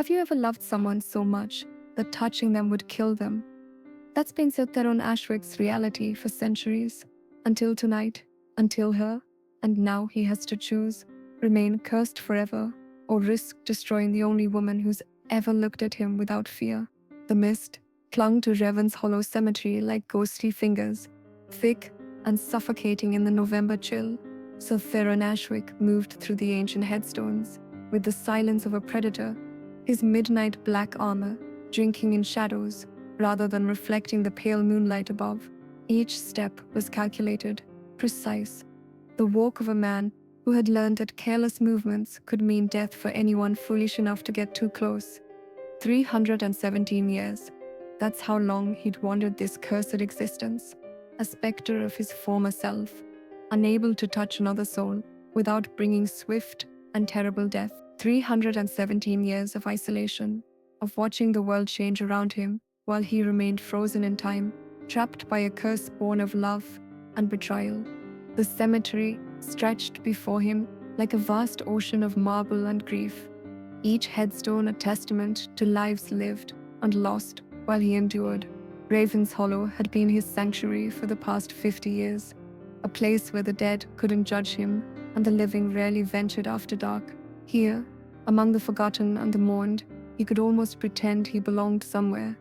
Have you ever loved someone so much that touching them would kill them? That's been Sir Theron Ashwick's reality for centuries. Until tonight, until her, and now he has to choose remain cursed forever or risk destroying the only woman who's ever looked at him without fear. The mist clung to Revan's hollow cemetery like ghostly fingers, thick and suffocating in the November chill. Sir Theron Ashwick moved through the ancient headstones with the silence of a predator, his midnight black armor drinking in shadows rather than reflecting the pale moonlight above. Each step was calculated, precise, the walk of a man who had learned that careless movements could mean death for anyone foolish enough to get too close. 317 years. That's how long he'd wandered this cursed existence, a specter of his former self, unable to touch another soul without bringing swift and terrible death. 317 years of isolation, of watching the world change around him while he remained frozen in time, trapped by a curse born of love and betrayal. The cemetery stretched before him like a vast ocean of marble and grief, each headstone a testament to lives lived and lost while he endured. Raven's Hollow had been his sanctuary for the past 50 years, a place where the dead couldn't judge him and the living rarely ventured after dark. Here, among the forgotten and the mourned, he could almost pretend he belonged somewhere.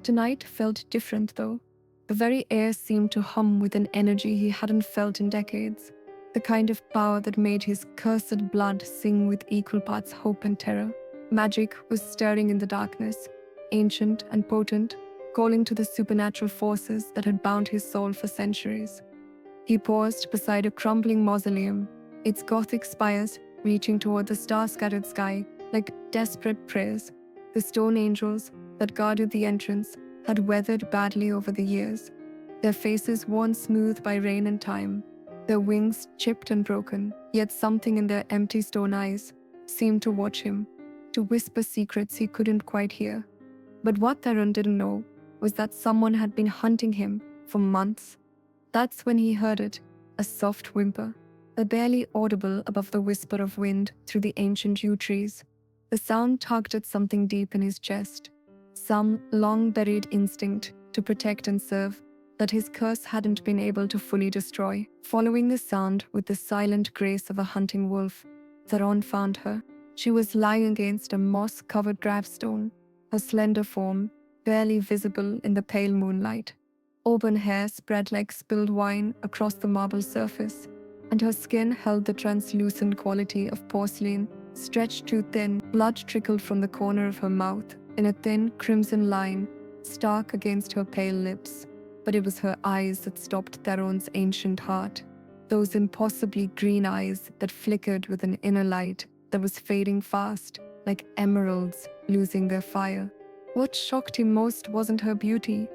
Tonight felt different, though. The very air seemed to hum with an energy he hadn't felt in decades, the kind of power that made his cursed blood sing with equal parts hope and terror. Magic was stirring in the darkness, ancient and potent, calling to the supernatural forces that had bound his soul for centuries. He paused beside a crumbling mausoleum, its Gothic spires reaching toward the star-scattered sky like desperate prayers. The stone angels that guarded the entrance had weathered badly over the years, their faces worn smooth by rain and time, their wings chipped and broken, yet something in their empty stone eyes seemed to watch him, to whisper secrets he couldn't quite hear. But what Theron didn't know was that someone had been hunting him for months. That's when he heard it, a soft whimper, a barely audible above the whisper of wind through the ancient yew trees. The sound tugged at something deep in his chest, some long-buried instinct to protect and serve that his curse hadn't been able to fully destroy. Following the sound with the silent grace of a hunting wolf, Theron found her. She was lying against a moss-covered gravestone, her slender form barely visible in the pale moonlight. Auburn hair spread like spilled wine across the marble surface, and her skin held the translucent quality of porcelain, stretched too thin. Blood trickled from the corner of her mouth in a thin crimson line, stark against her pale lips. But it was her eyes that stopped Theron's ancient heart, those impossibly green eyes that flickered with an inner light that was fading fast, like emeralds losing their fire. What shocked him most wasn't her beauty,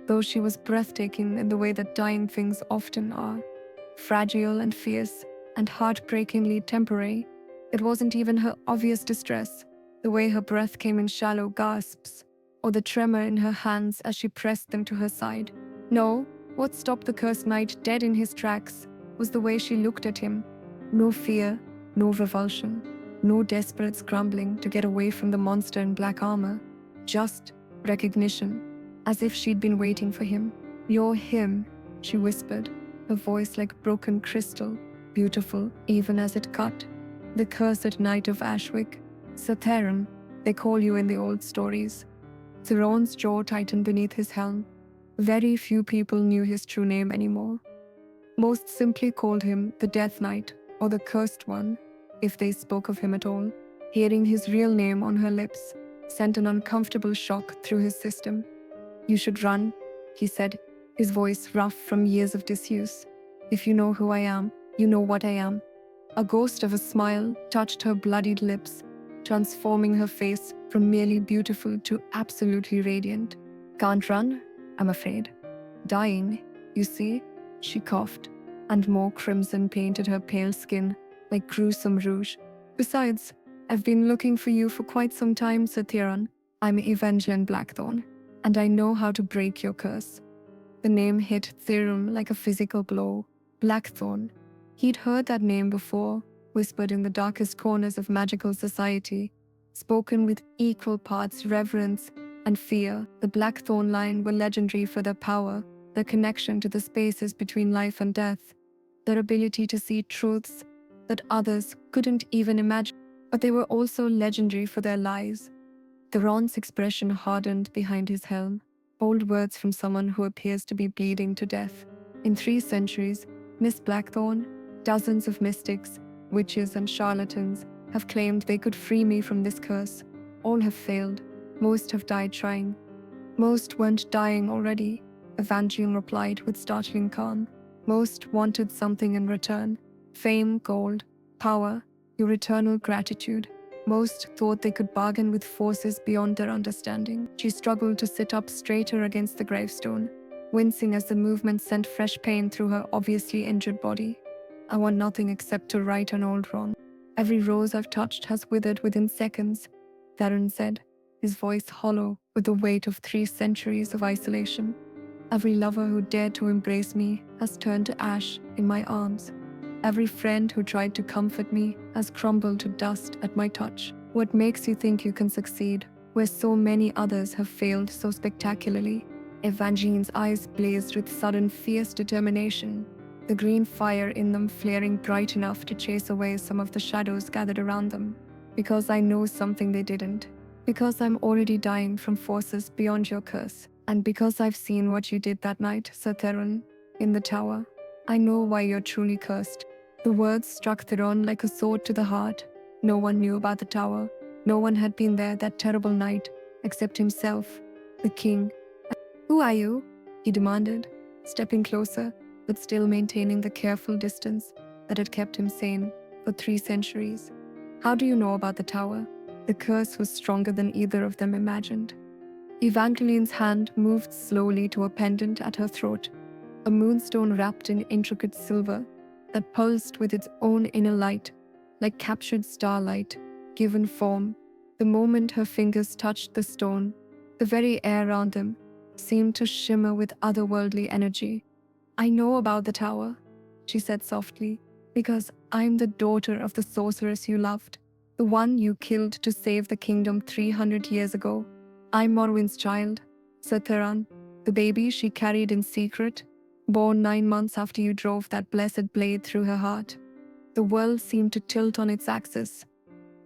though she was breathtaking in the way that dying things often are, fragile and fierce and heartbreakingly temporary. It wasn't even her obvious distress, the way her breath came in shallow gasps, or the tremor in her hands as she pressed them to her side. No, what stopped the cursed knight dead in his tracks was the way she looked at him. No fear, no revulsion, no desperate scrambling to get away from the monster in black armor, just recognition, as if she'd been waiting for him. "You're him," she whispered, her voice like broken crystal, beautiful even as it cut. "The cursed knight of Ashwick, Sir Theron, they call you in the old stories." Theron's jaw tightened beneath his helm. Very few people knew his true name anymore. Most simply called him the Death Knight or the Cursed One, if they spoke of him at all. Hearing his real name on her lips sent an uncomfortable shock through his system. "You should run," he said, his voice rough from years of disuse. "If you know who I am, you know what I am." A ghost of a smile touched her bloodied lips, transforming her face from merely beautiful to absolutely radiant. "Can't run, I'm afraid. Dying, you see," she coughed, and more crimson painted her pale skin like gruesome rouge. "Besides, I've been looking for you for quite some time, Sir Theron. I'm Evangeline Blackthorn, and I know how to break your curse." The name hit Theron like a physical blow. Blackthorn. He'd heard that name before, whispered in the darkest corners of magical society, spoken with equal parts reverence and fear. The Blackthorn line were legendary for their power, their connection to the spaces between life and death, their ability to see truths that others couldn't even imagine. But they were also legendary for their lies. Theron's expression hardened behind his helm, bold words from someone who appears to be bleeding to death. In 3 centuries, Miss Blackthorn, dozens of mystics, witches, and charlatans have claimed they could free me from this curse. All have failed. Most have died trying. Most weren't dying already, Evangeline replied with startling calm. Most wanted something in return: fame, gold, power, your eternal gratitude. Most thought they could bargain with forces beyond their understanding. She struggled to sit up straighter against the gravestone, wincing as the movement sent fresh pain through her obviously injured body. I want nothing except to right an old wrong. Every rose I've touched has withered within seconds, Theron said, his voice hollow with the weight of 3 centuries of isolation. Every lover who dared to embrace me has turned to ash in my arms. Every friend who tried to comfort me has crumbled to dust at my touch. What makes you think you can succeed where so many others have failed so spectacularly? Evangeline's eyes blazed with sudden fierce determination, the green fire in them flaring bright enough to chase away some of the shadows gathered around them. Because I know something they didn't. Because I'm already dying from forces beyond your curse. And because I've seen what you did that night, Sir Theron, in the tower. I know why you're truly cursed. The words struck Theron like a sword to the heart. No one knew about the tower. No one had been there that terrible night, except himself, the king. Who are you? He demanded, stepping closer, but still maintaining the careful distance that had kept him sane for 3 centuries. How do you know about the tower? The curse was stronger than either of them imagined. Evangeline's hand moved slowly to a pendant at her throat, a moonstone wrapped in intricate silver that pulsed with its own inner light, like captured starlight, given form. The moment her fingers touched the stone, the very air around them seemed to shimmer with otherworldly energy. I know about the tower, she said softly, because I'm the daughter of the sorceress you loved, the one you killed to save the kingdom 300 years ago. I'm Morwen's child, Sir Theron, the baby she carried in secret, born 9 months after you drove that blessed blade through her heart. The world seemed to tilt on its axis.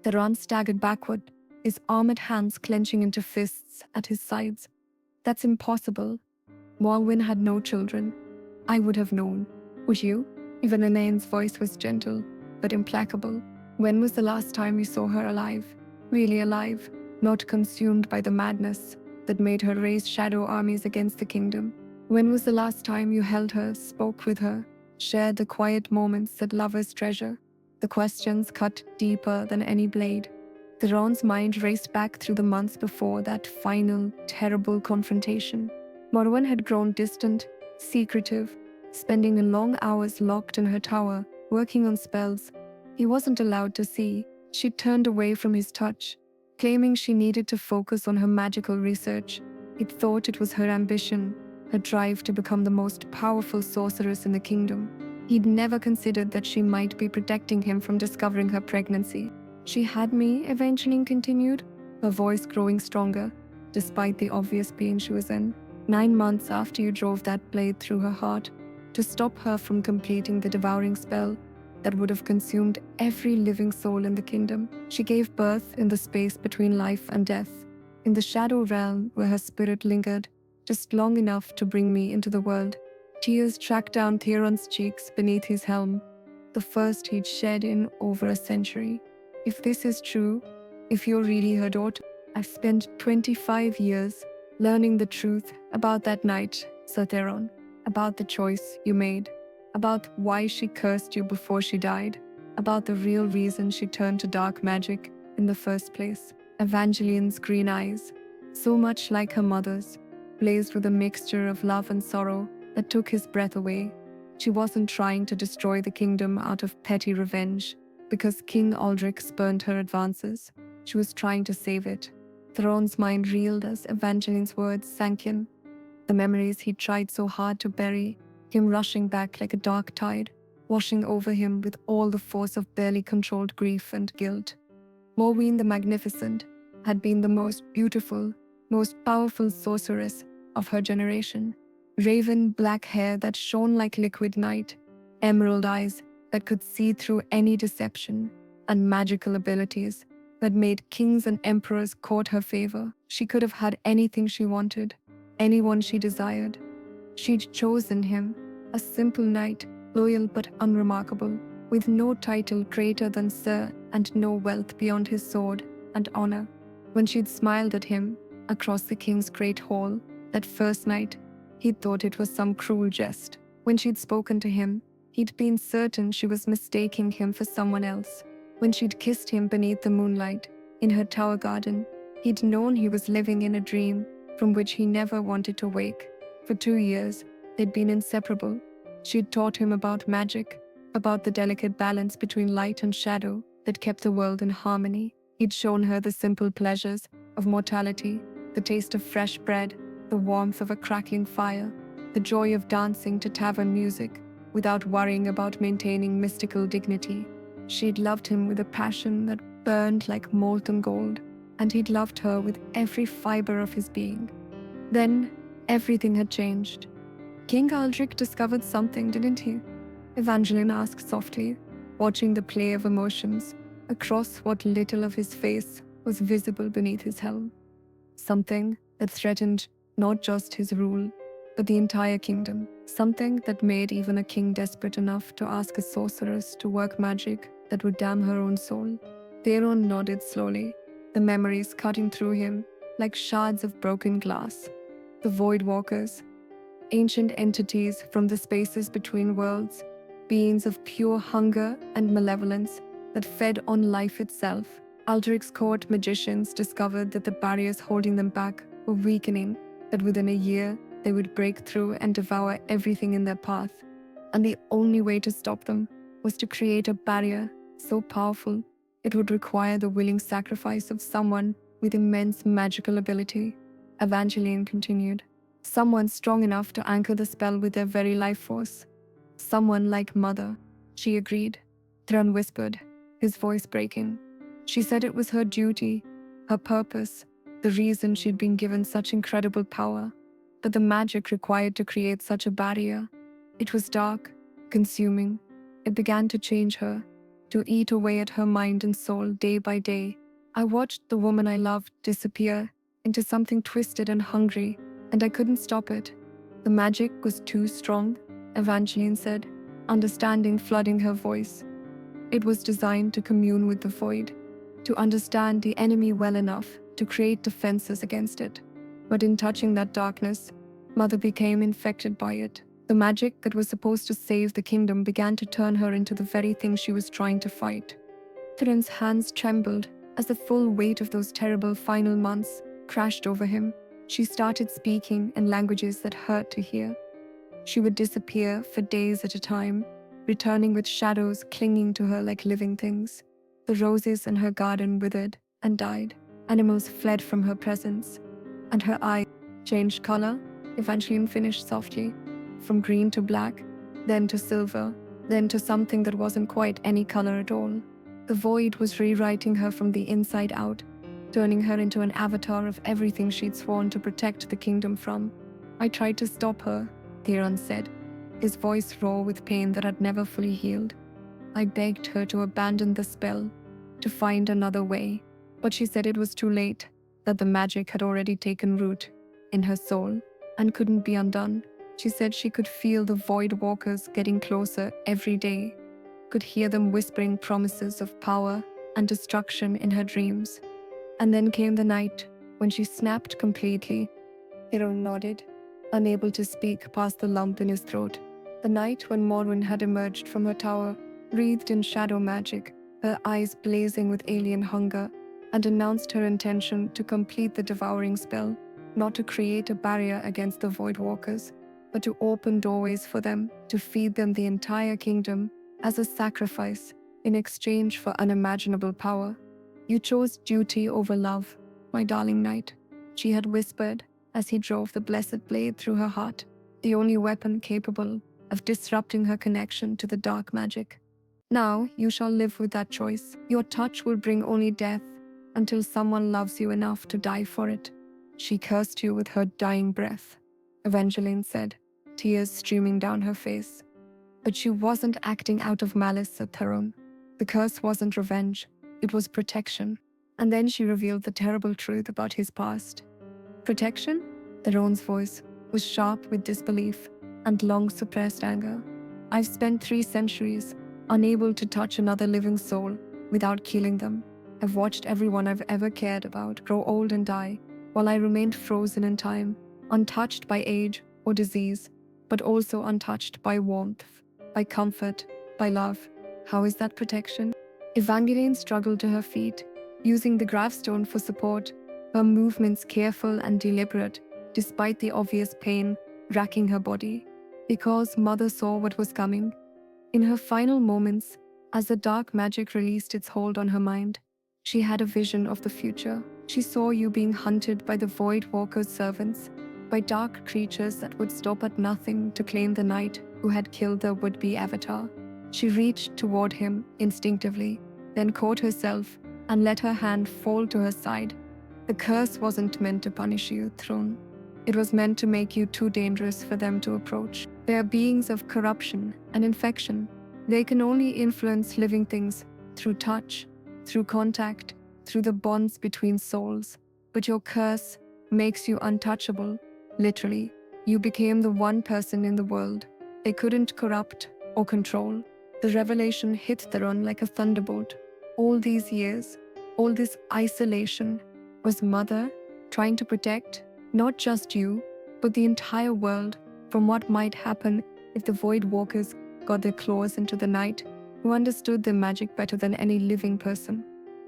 Theron staggered backward, his armored hands clenching into fists at his sides. That's impossible. Morwen had no children. I would have known. Would you? Evangeline's voice was gentle, but implacable. When was the last time you saw her alive? Really alive, not consumed by the madness that made her raise shadow armies against the kingdom? When was the last time you held her, spoke with her, shared the quiet moments that lovers treasure? The questions cut deeper than any blade. Theron's mind raced back through the months before that final, terrible confrontation. Morwen had grown distant, secretive, spending the long hours locked in her tower, working on spells he wasn't allowed to see. She turned away from his touch, claiming she needed to focus on her magical research. He thought it was her ambition, her drive to become the most powerful sorceress in the kingdom. He'd never considered that she might be protecting him from discovering her pregnancy. She had me, Evangeline continued, her voice growing stronger, despite the obvious pain she was in. 9 months after you drove that blade through her heart, to stop her from completing the devouring spell that would have consumed every living soul in the kingdom. She gave birth in the space between life and death, in the shadow realm where her spirit lingered, just long enough to bring me into the world. Tears tracked down Theron's cheeks beneath his helm, the first he'd shed in over a century. If this is true, if you're really her daughter, I've spent 25 years learning the truth about that night, Sir Theron, about the choice you made, about why she cursed you before she died, about the real reason she turned to dark magic in the first place. Evangeline's green eyes, so much like her mother's, blazed with a mixture of love and sorrow that took his breath away. She wasn't trying to destroy the kingdom out of petty revenge, because King Aldrich spurned her advances. She was trying to save it. Theron's mind reeled as Evangeline's words sank in. The memories he tried so hard to bury came rushing back like a dark tide, washing over him with all the force of barely controlled grief and guilt. Morwen the Magnificent had been the most beautiful, most powerful sorceress of her generation. Raven black hair that shone like liquid night, emerald eyes that could see through any deception, and magical abilities that made kings and emperors court her favor. She could have had anything she wanted, anyone she desired. She'd chosen him, a simple knight, loyal but unremarkable, with no title greater than Sir and no wealth beyond his sword and honor. When she'd smiled at him across the king's great hall that first night, he'd thought it was some cruel jest. When she'd spoken to him, he'd been certain she was mistaking him for someone else. When she'd kissed him beneath the moonlight in her tower garden, he'd known he was living in a dream from which he never wanted to wake. For 2 years, they'd been inseparable. She'd taught him about magic, about the delicate balance between light and shadow that kept the world in harmony. He'd shown her the simple pleasures of mortality, the taste of fresh bread, the warmth of a crackling fire, the joy of dancing to tavern music without worrying about maintaining mystical dignity. She'd loved him with a passion that burned like molten gold, and he'd loved her with every fiber of his being. Then, everything had changed. King Aldrich discovered something, didn't he? Evangeline asked softly, watching the play of emotions across what little of his face was visible beneath his helm. Something that threatened not just his rule, but the entire kingdom. Something that made even a king desperate enough to ask a sorceress to work magic that would damn her own soul. Theron nodded slowly, the memories cutting through him like shards of broken glass. The Void Walkers, ancient entities from the spaces between worlds, beings of pure hunger and malevolence that fed on life itself. Aldrich's court magicians discovered that the barriers holding them back were weakening, that within a year they would break through and devour everything in their path. And the only way to stop them was to create a barrier so powerful it would require the willing sacrifice of someone with immense magical ability. Evangeline continued. Someone strong enough to anchor the spell with their very life force. Someone like Mother, she agreed. Theron whispered, his voice breaking. She said it was her duty, her purpose, the reason she'd been given such incredible power. But the magic required to create such a barrier, it was dark, consuming. It began to change her, to eat away at her mind and soul day by day. I watched the woman I loved disappear into something twisted and hungry, and I couldn't stop it. The magic was too strong, Evangeline said, understanding flooding her voice. It was designed to commune with the void, to understand the enemy well enough to create defenses against it. But in touching that darkness, Mother became infected by it. The magic that was supposed to save the kingdom began to turn her into the very thing she was trying to fight. Theron's hands trembled as the full weight of those terrible final months crashed over him. She started speaking in languages that hurt to hear. She would disappear for days at a time, returning with shadows clinging to her like living things. The roses in her garden withered and died. Animals fled from her presence, and her eyes changed color, Evangeline finished softly, from green to black, then to silver, then to something that wasn't quite any color at all. The void was rewriting her from the inside out, turning her into an avatar of everything she'd sworn to protect the kingdom from. I tried to stop her, Theron said, his voice raw with pain that had never fully healed. I begged her to abandon the spell, to find another way, but she said it was too late, that the magic had already taken root in her soul and couldn't be undone. She said she could feel the Void Walkers getting closer every day, could hear them whispering promises of power and destruction in her dreams. And then came the night when she snapped completely. Theron nodded, unable to speak past the lump in his throat. The night when Morwen had emerged from her tower, wreathed in shadow magic, her eyes blazing with alien hunger, and announced her intention to complete the devouring spell, not to create a barrier against the Void Walkers, but to open doorways for them, to feed them the entire kingdom as a sacrifice in exchange for unimaginable power. You chose duty over love, my darling knight, she had whispered as he drove the blessed blade through her heart, the only weapon capable of disrupting her connection to the dark magic. Now you shall live with that choice. Your touch will bring only death until someone loves you enough to die for it. She cursed you with her dying breath, Evangeline said, tears streaming down her face. But she wasn't acting out of malice, said Theron. The curse wasn't revenge, it was protection. And then she revealed the terrible truth about his past. Protection? Theron's voice was sharp with disbelief and long suppressed anger. I've spent 3 centuries unable to touch another living soul without killing them. I've watched everyone I've ever cared about grow old and die, while I remained frozen in time, untouched by age or disease, but also untouched by warmth, by comfort, by love. How is that protection? Evangeline struggled to her feet, using the gravestone for support, her movements careful and deliberate, despite the obvious pain racking her body. Because Mother saw what was coming. In her final moments, as the dark magic released its hold on her mind, she had a vision of the future. She saw you being hunted by the Void Walker's servants, by dark creatures that would stop at nothing to claim the knight who had killed their would-be avatar. She reached toward him instinctively, then caught herself and let her hand fall to her side. The curse wasn't meant to punish you, Throne. It was meant to make you too dangerous for them to approach. They are beings of corruption and infection. They can only influence living things through touch, through contact, through the bonds between souls. But your curse makes you untouchable. Literally, you became the one person in the world they couldn't corrupt or control. The revelation hit Theron like a thunderbolt. All these years, all this isolation, was Mother trying to protect not just you, but the entire world from what might happen if the Void Walkers got their claws into the knight who understood their magic better than any living person.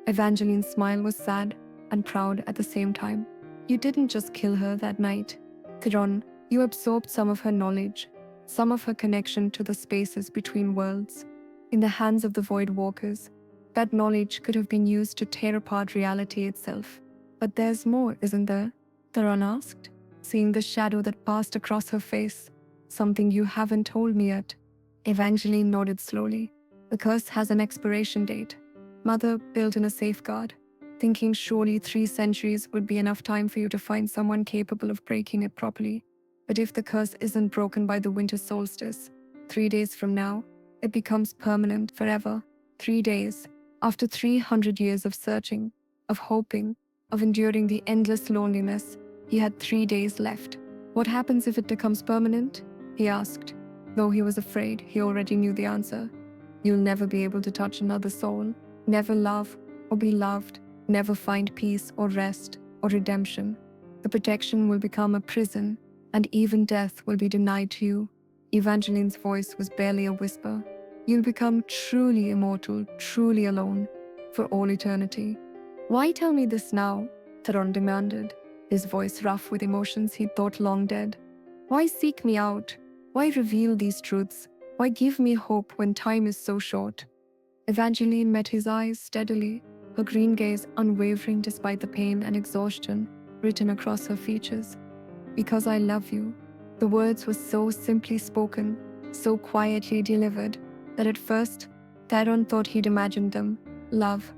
Evangeline's smile was sad and proud at the same time. You didn't just kill her that night, Theron. You absorbed some of her knowledge, some of her connection to the spaces between worlds. In the hands of the Void Walkers, that knowledge could have been used to tear apart reality itself. But there's more, isn't there? Theron asked, seeing the shadow that passed across her face. Something you haven't told me yet. Evangeline nodded slowly. The curse has an expiration date. Mother built in a safeguard, thinking surely 3 centuries would be enough time for you to find someone capable of breaking it properly. But if the curse isn't broken by the winter solstice, 3 days from now, it becomes permanent forever. 3 days, after 300 years of searching, of hoping, of enduring the endless loneliness, he had 3 days left. What happens if it becomes permanent? He asked. Though he was afraid, he already knew the answer. You'll never be able to touch another soul, never love or be loved, never find peace or rest or redemption. The protection will become a prison, and even death will be denied to you. Evangeline's voice was barely a whisper. You'll become truly immortal, truly alone, for all eternity. Why tell me this now? Theron demanded, his voice rough with emotions he thought long dead. Why seek me out? Why reveal these truths? Why give me hope when time is so short? Evangeline met his eyes steadily, her green gaze unwavering despite the pain and exhaustion written across her features. Because I love you. The words were so simply spoken, so quietly delivered, that at first, Theron thought he'd imagined them. Love.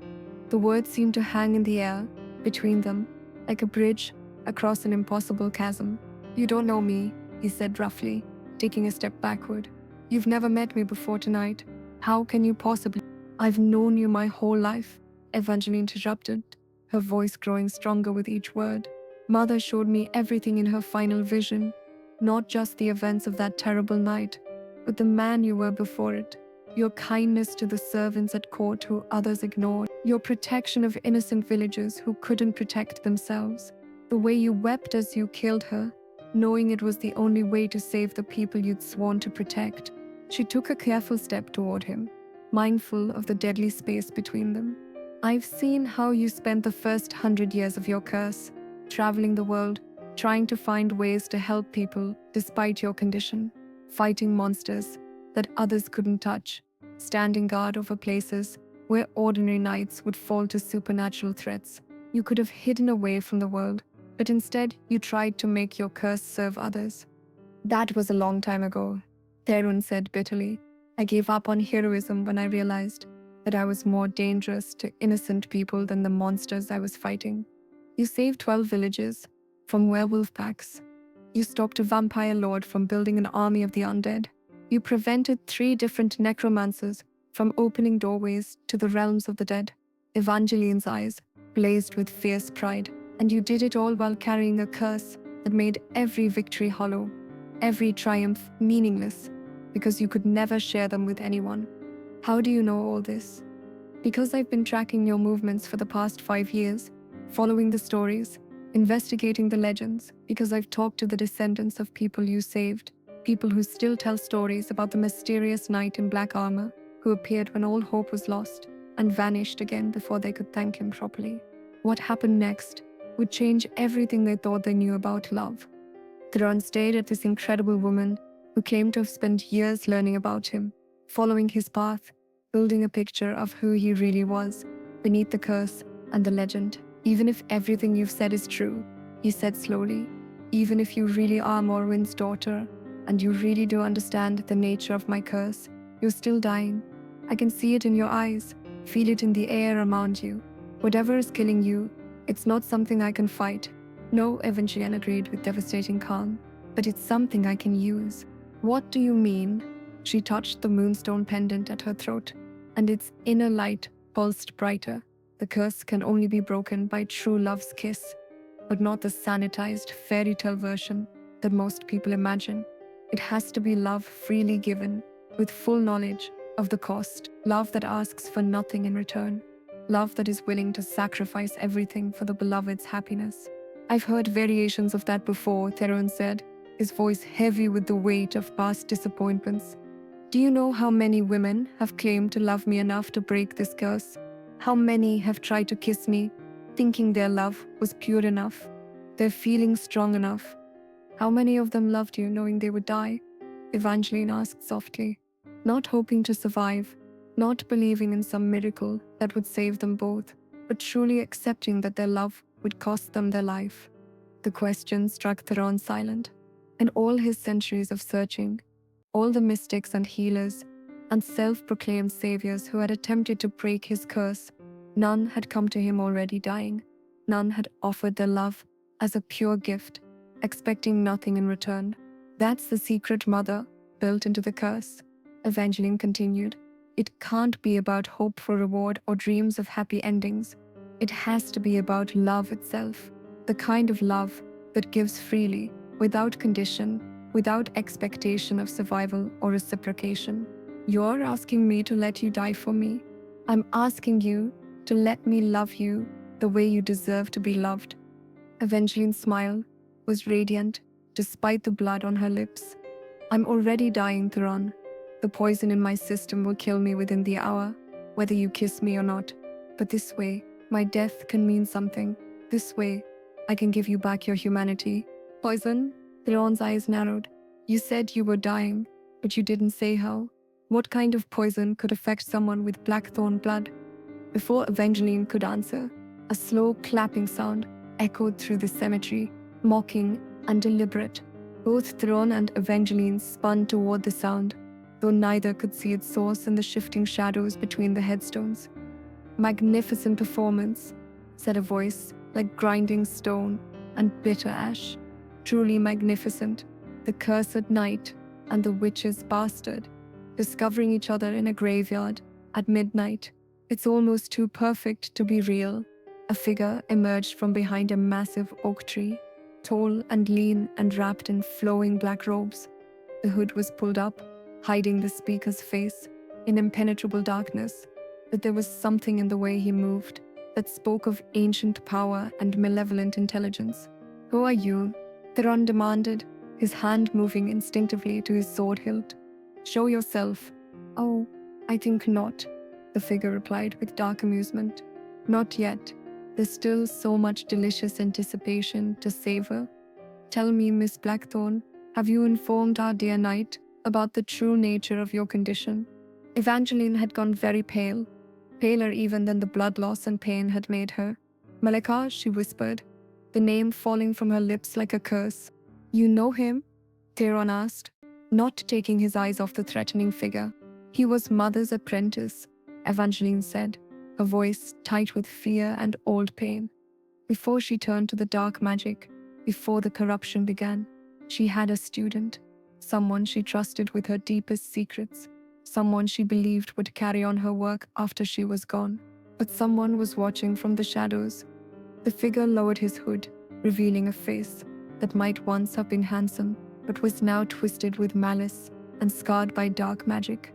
The words seemed to hang in the air, between them, like a bridge across an impossible chasm. You don't know me, he said roughly, taking a step backward. You've never met me before tonight. How can you possibly? I've known you my whole life, Evangeline interrupted, her voice growing stronger with each word. Mother showed me everything in her final vision, not just the events of that terrible night, but the man you were before it. Your kindness to the servants at court who others ignored, your protection of innocent villagers who couldn't protect themselves, the way you wept as you killed her, knowing it was the only way to save the people you'd sworn to protect. She took a careful step toward him, mindful of the deadly space between them. I've seen how you spent the first 100 years of your curse, traveling the world, trying to find ways to help people despite your condition, fighting monsters that others couldn't touch, standing guard over places where ordinary knights would fall to supernatural threats. You could have hidden away from the world, but instead you tried to make your curse serve others. That was a long time ago, Theron said bitterly. I gave up on heroism when I realized that I was more dangerous to innocent people than the monsters I was fighting. You saved 12 villages from werewolf packs. You stopped a vampire lord from building an army of the undead. You prevented 3 different necromancers from opening doorways to the realms of the dead. Evangeline's eyes blazed with fierce pride, and you did it all while carrying a curse that made every victory hollow, every triumph meaningless, because you could never share them with anyone. How do you know all this? Because I've been tracking your movements for the past 5 years, following the stories, investigating the legends, because I've talked to the descendants of people you saved, people who still tell stories about the mysterious knight in black armor who appeared when all hope was lost and vanished again before they could thank him properly. What happened next would change everything they thought they knew about love. Theron stared at this incredible woman who claimed to have spent years learning about him, following his path, building a picture of who he really was, beneath the curse and the legend. Even if everything you've said is true, he said slowly, even if you really are Morwen's daughter, and you really do understand the nature of my curse, you're still dying. I can see it in your eyes, feel it in the air around you. Whatever is killing you, it's not something I can fight. No, Evangeline agreed with devastating calm, but it's something I can use. What do you mean? She touched the moonstone pendant at her throat, and its inner light pulsed brighter. The curse can only be broken by true love's kiss, but not the sanitized fairy tale version that most people imagine. It has to be love freely given, with full knowledge of the cost. Love that asks for nothing in return. Love that is willing to sacrifice everything for the beloved's happiness. I've heard variations of that before, Theron said, his voice heavy with the weight of past disappointments. Do you know how many women have claimed to love me enough to break this curse? How many have tried to kiss me, thinking their love was pure enough, their feelings strong enough? How many of them loved you knowing they would die? Evangeline asked softly, not hoping to survive, not believing in some miracle that would save them both, but truly accepting that their love would cost them their life. The question struck Theron silent, and all his centuries of searching, all the mystics and healers and self-proclaimed saviors who had attempted to break his curse, none had come to him already dying. None had offered their love as a pure gift, expecting nothing in return. That's the secret, Mother, built into the curse. Evangeline continued. It can't be about hope for reward or dreams of happy endings. It has to be about love itself, the kind of love that gives freely, without condition, without expectation of survival or reciprocation. You're asking me to let you die for me. I'm asking you to let me love you the way you deserve to be loved. Evangeline's smile was radiant, despite the blood on her lips. I'm already dying, Theron. The poison in my system will kill me within the hour, whether you kiss me or not. But this way, my death can mean something. This way, I can give you back your humanity. Poison? Theron's eyes narrowed. You said you were dying, but you didn't say how. What kind of poison could affect someone with blackthorn blood? Before Evangeline could answer, a slow clapping sound echoed through the cemetery, mocking and deliberate. Both Theron and Evangeline spun toward the sound, though neither could see its source in the shifting shadows between the headstones. Magnificent performance, said a voice like grinding stone and bitter ash. Truly magnificent. The cursed knight and the witch's bastard, discovering each other in a graveyard at midnight. It's almost too perfect to be real. A figure emerged from behind a massive oak tree, tall and lean and wrapped in flowing black robes. The hood was pulled up, hiding the speaker's face in impenetrable darkness, but there was something in the way he moved that spoke of ancient power and malevolent intelligence. Who are you? Theron demanded, his hand moving instinctively to his sword hilt. Show yourself. Oh, I think not, the figure replied with dark amusement. Not yet. There's still so much delicious anticipation to savor. Tell me, Miss Blackthorn, have you informed our dear knight about the true nature of your condition? Evangeline had gone very pale, paler even than the blood loss and pain had made her. Malika, she whispered, the name falling from her lips like a curse. You know him? Theron asked, not taking his eyes off the threatening figure. He was Mother's apprentice, Evangeline said, her voice tight with fear and old pain. Before she turned to the dark magic, before the corruption began, she had a student, someone she trusted with her deepest secrets, someone she believed would carry on her work after she was gone. But someone was watching from the shadows. The figure lowered his hood, revealing a face that might once have been handsome, but was now twisted with malice and scarred by dark magic.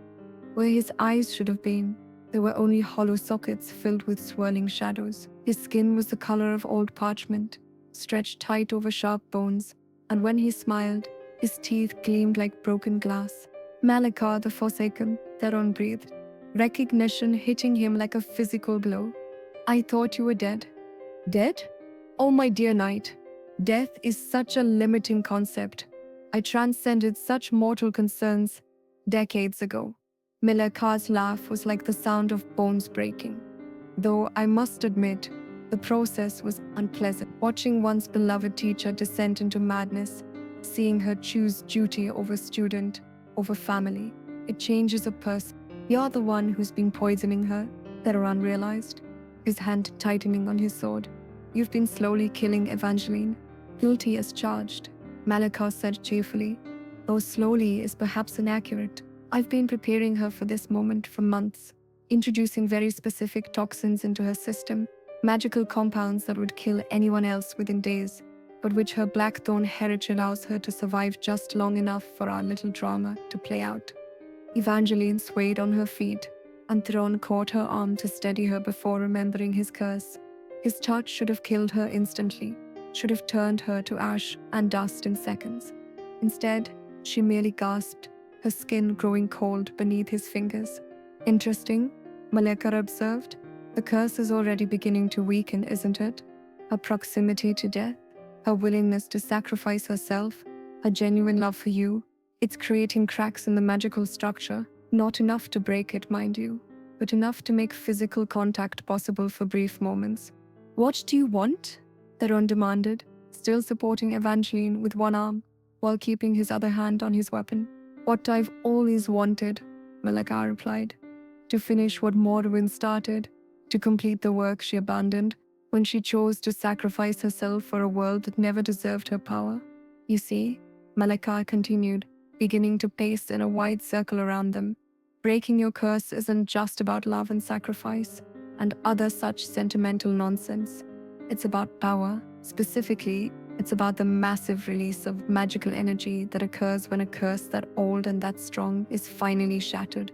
Where his eyes should have been, there were only hollow sockets filled with swirling shadows. His skin was the color of old parchment, stretched tight over sharp bones, and when he smiled, his teeth gleamed like broken glass. Malakar the Forsaken, Theron breathed, recognition hitting him like a physical blow. I thought you were dead. Dead? Oh, my dear knight. Death is such a limiting concept. I transcended such mortal concerns decades ago. Malakar's laugh was like the sound of bones breaking. Though I must admit, the process was unpleasant. Watching one's beloved teacher descend into madness, seeing her choose duty over student, over family, it changes a person. You're the one who's been poisoning her, Theron realized, his hand tightening on his sword. You've been slowly killing Evangeline, guilty as charged, Malakar said cheerfully, though slowly is perhaps inaccurate. I've been preparing her for this moment for months, introducing very specific toxins into her system, magical compounds that would kill anyone else within days, but which her blackthorn heritage allows her to survive just long enough for our little drama to play out. Evangeline swayed on her feet, and Theron caught her arm to steady her before remembering his curse. His touch should have killed her instantly, should have turned her to ash and dust in seconds. Instead, she merely gasped, her skin growing cold beneath his fingers. Interesting, Malakar observed. The curse is already beginning to weaken, isn't it? Her proximity to death, her willingness to sacrifice herself, her genuine love for you. It's creating cracks in the magical structure, not enough to break it, mind you, but enough to make physical contact possible for brief moments. What do you want? Theron demanded, still supporting Evangeline with one arm, while keeping his other hand on his weapon. What I've always wanted, Malakar replied. To finish what Morrowind started, to complete the work she abandoned when she chose to sacrifice herself for a world that never deserved her power. You see, Malakar continued, beginning to pace in a wide circle around them. Breaking your curse isn't just about love and sacrifice, and other such sentimental nonsense. It's about power. Specifically, it's about the massive release of magical energy that occurs when a curse that old and that strong is finally shattered.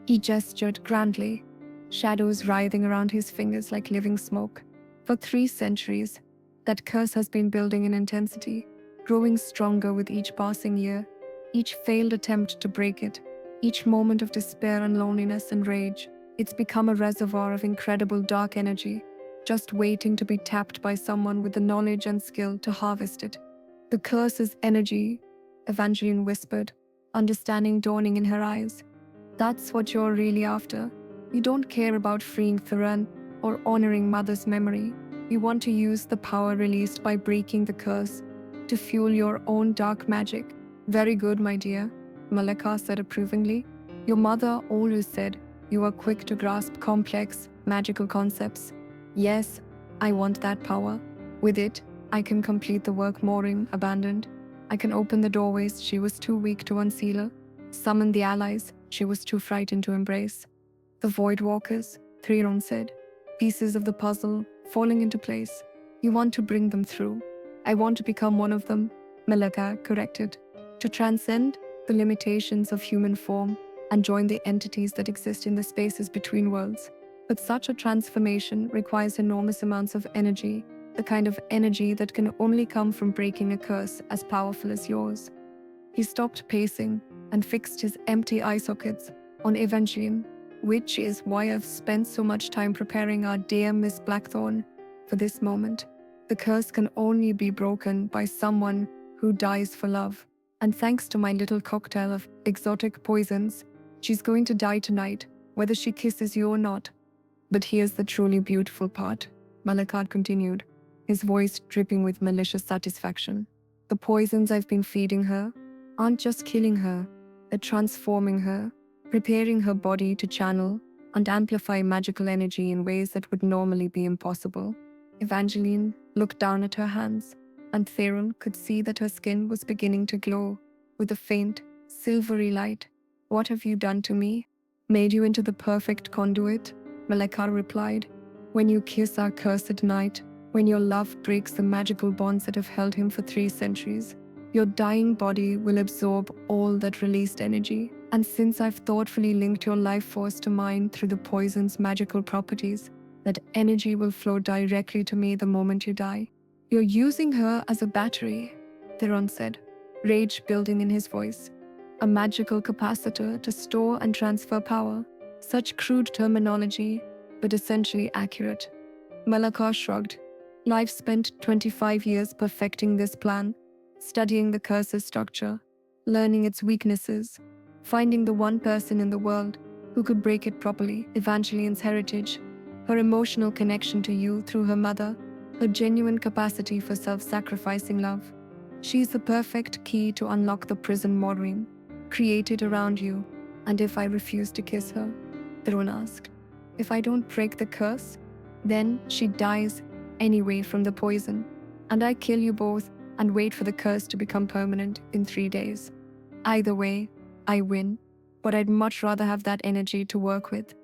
He gestured grandly, shadows writhing around his fingers like living smoke. For 3 centuries, that curse has been building in intensity, growing stronger with each passing year, each failed attempt to break it, each moment of despair and loneliness and rage. It's become a reservoir of incredible dark energy, just waiting to be tapped by someone with the knowledge and skill to harvest it. The curse is energy, Evangeline whispered, understanding dawning in her eyes. That's what you're really after. You don't care about freeing Theron or honoring Mother's memory. You want to use the power released by breaking the curse to fuel your own dark magic. Very good, my dear, Malakar said approvingly. Your mother always said you are quick to grasp complex, magical concepts. Yes, I want that power. With it, I can complete the work Maureen abandoned. I can open the doorways she was too weak to unseal, summon the allies she was too frightened to embrace. The Void Walkers, Theron said, pieces of the puzzle falling into place. You want to bring them through. I want to become one of them, Malakar corrected, to transcend the limitations of human form and join the entities that exist in the spaces between worlds. But such a transformation requires enormous amounts of energy, the kind of energy that can only come from breaking a curse as powerful as yours. He stopped pacing and fixed his empty eye sockets on Evangeline, which is why I've spent so much time preparing our dear Miss Blackthorn for this moment. The curse can only be broken by someone who dies for love. And thanks to my little cocktail of exotic poisons, she's going to die tonight, whether she kisses you or not. But here's the truly beautiful part, Malakar continued, his voice dripping with malicious satisfaction. The poisons I've been feeding her aren't just killing her, they're transforming her. preparing her body to channel and amplify magical energy in ways that would normally be impossible. Evangeline looked down at her hands, and Theron could see that her skin was beginning to glow with a faint, silvery light. "What have you done to me?" "Made you into the perfect conduit," Malekar replied. "When you kiss our cursed knight, when your love breaks the magical bonds that have held him for 3 centuries, your dying body will absorb all that released energy. And since I've thoughtfully linked your life force to mine through the poison's magical properties, that energy will flow directly to me the moment you die." "You're using her as a battery," Theron said, rage building in his voice. "A magical capacitor to store and transfer power." Such crude terminology, but essentially accurate. Malakar shrugged. "Life spent 25 years perfecting this plan, studying the curse's structure, learning its weaknesses, finding the one person in the world who could break it properly." Evangeline's heritage, her emotional connection to you through her mother, her genuine capacity for self-sacrificing love. She's the perfect key to unlock the prison Maureen created around you. "And if I refuse to kiss her?" Theron asked. "If I don't break the curse, then she dies anyway from the poison, and I kill you both and wait for the curse to become permanent in 3 days. Either way, I win, but I'd much rather have that energy to work with."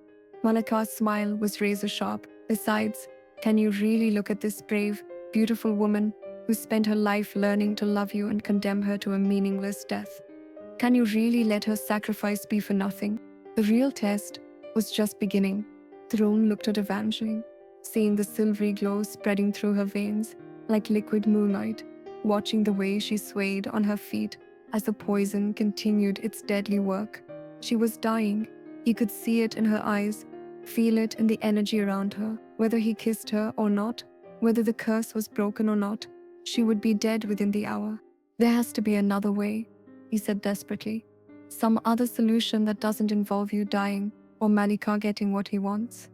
Malakar's smile was razor sharp. "Besides, can you really look at this brave, beautiful woman who spent her life learning to love you and condemn her to a meaningless death? Can you really let her sacrifice be for nothing?" The real test was just beginning. Theron looked at Evangeline, seeing the silvery glow spreading through her veins like liquid moonlight, watching the way she swayed on her feet as the poison continued its deadly work. She was dying. He could see it in her eyes, feel it in the energy around her. Whether he kissed her or not, whether the curse was broken or not, she would be dead within the hour. "There has to be another way," he said desperately. "Some other solution that doesn't involve you dying or Malika getting what he wants."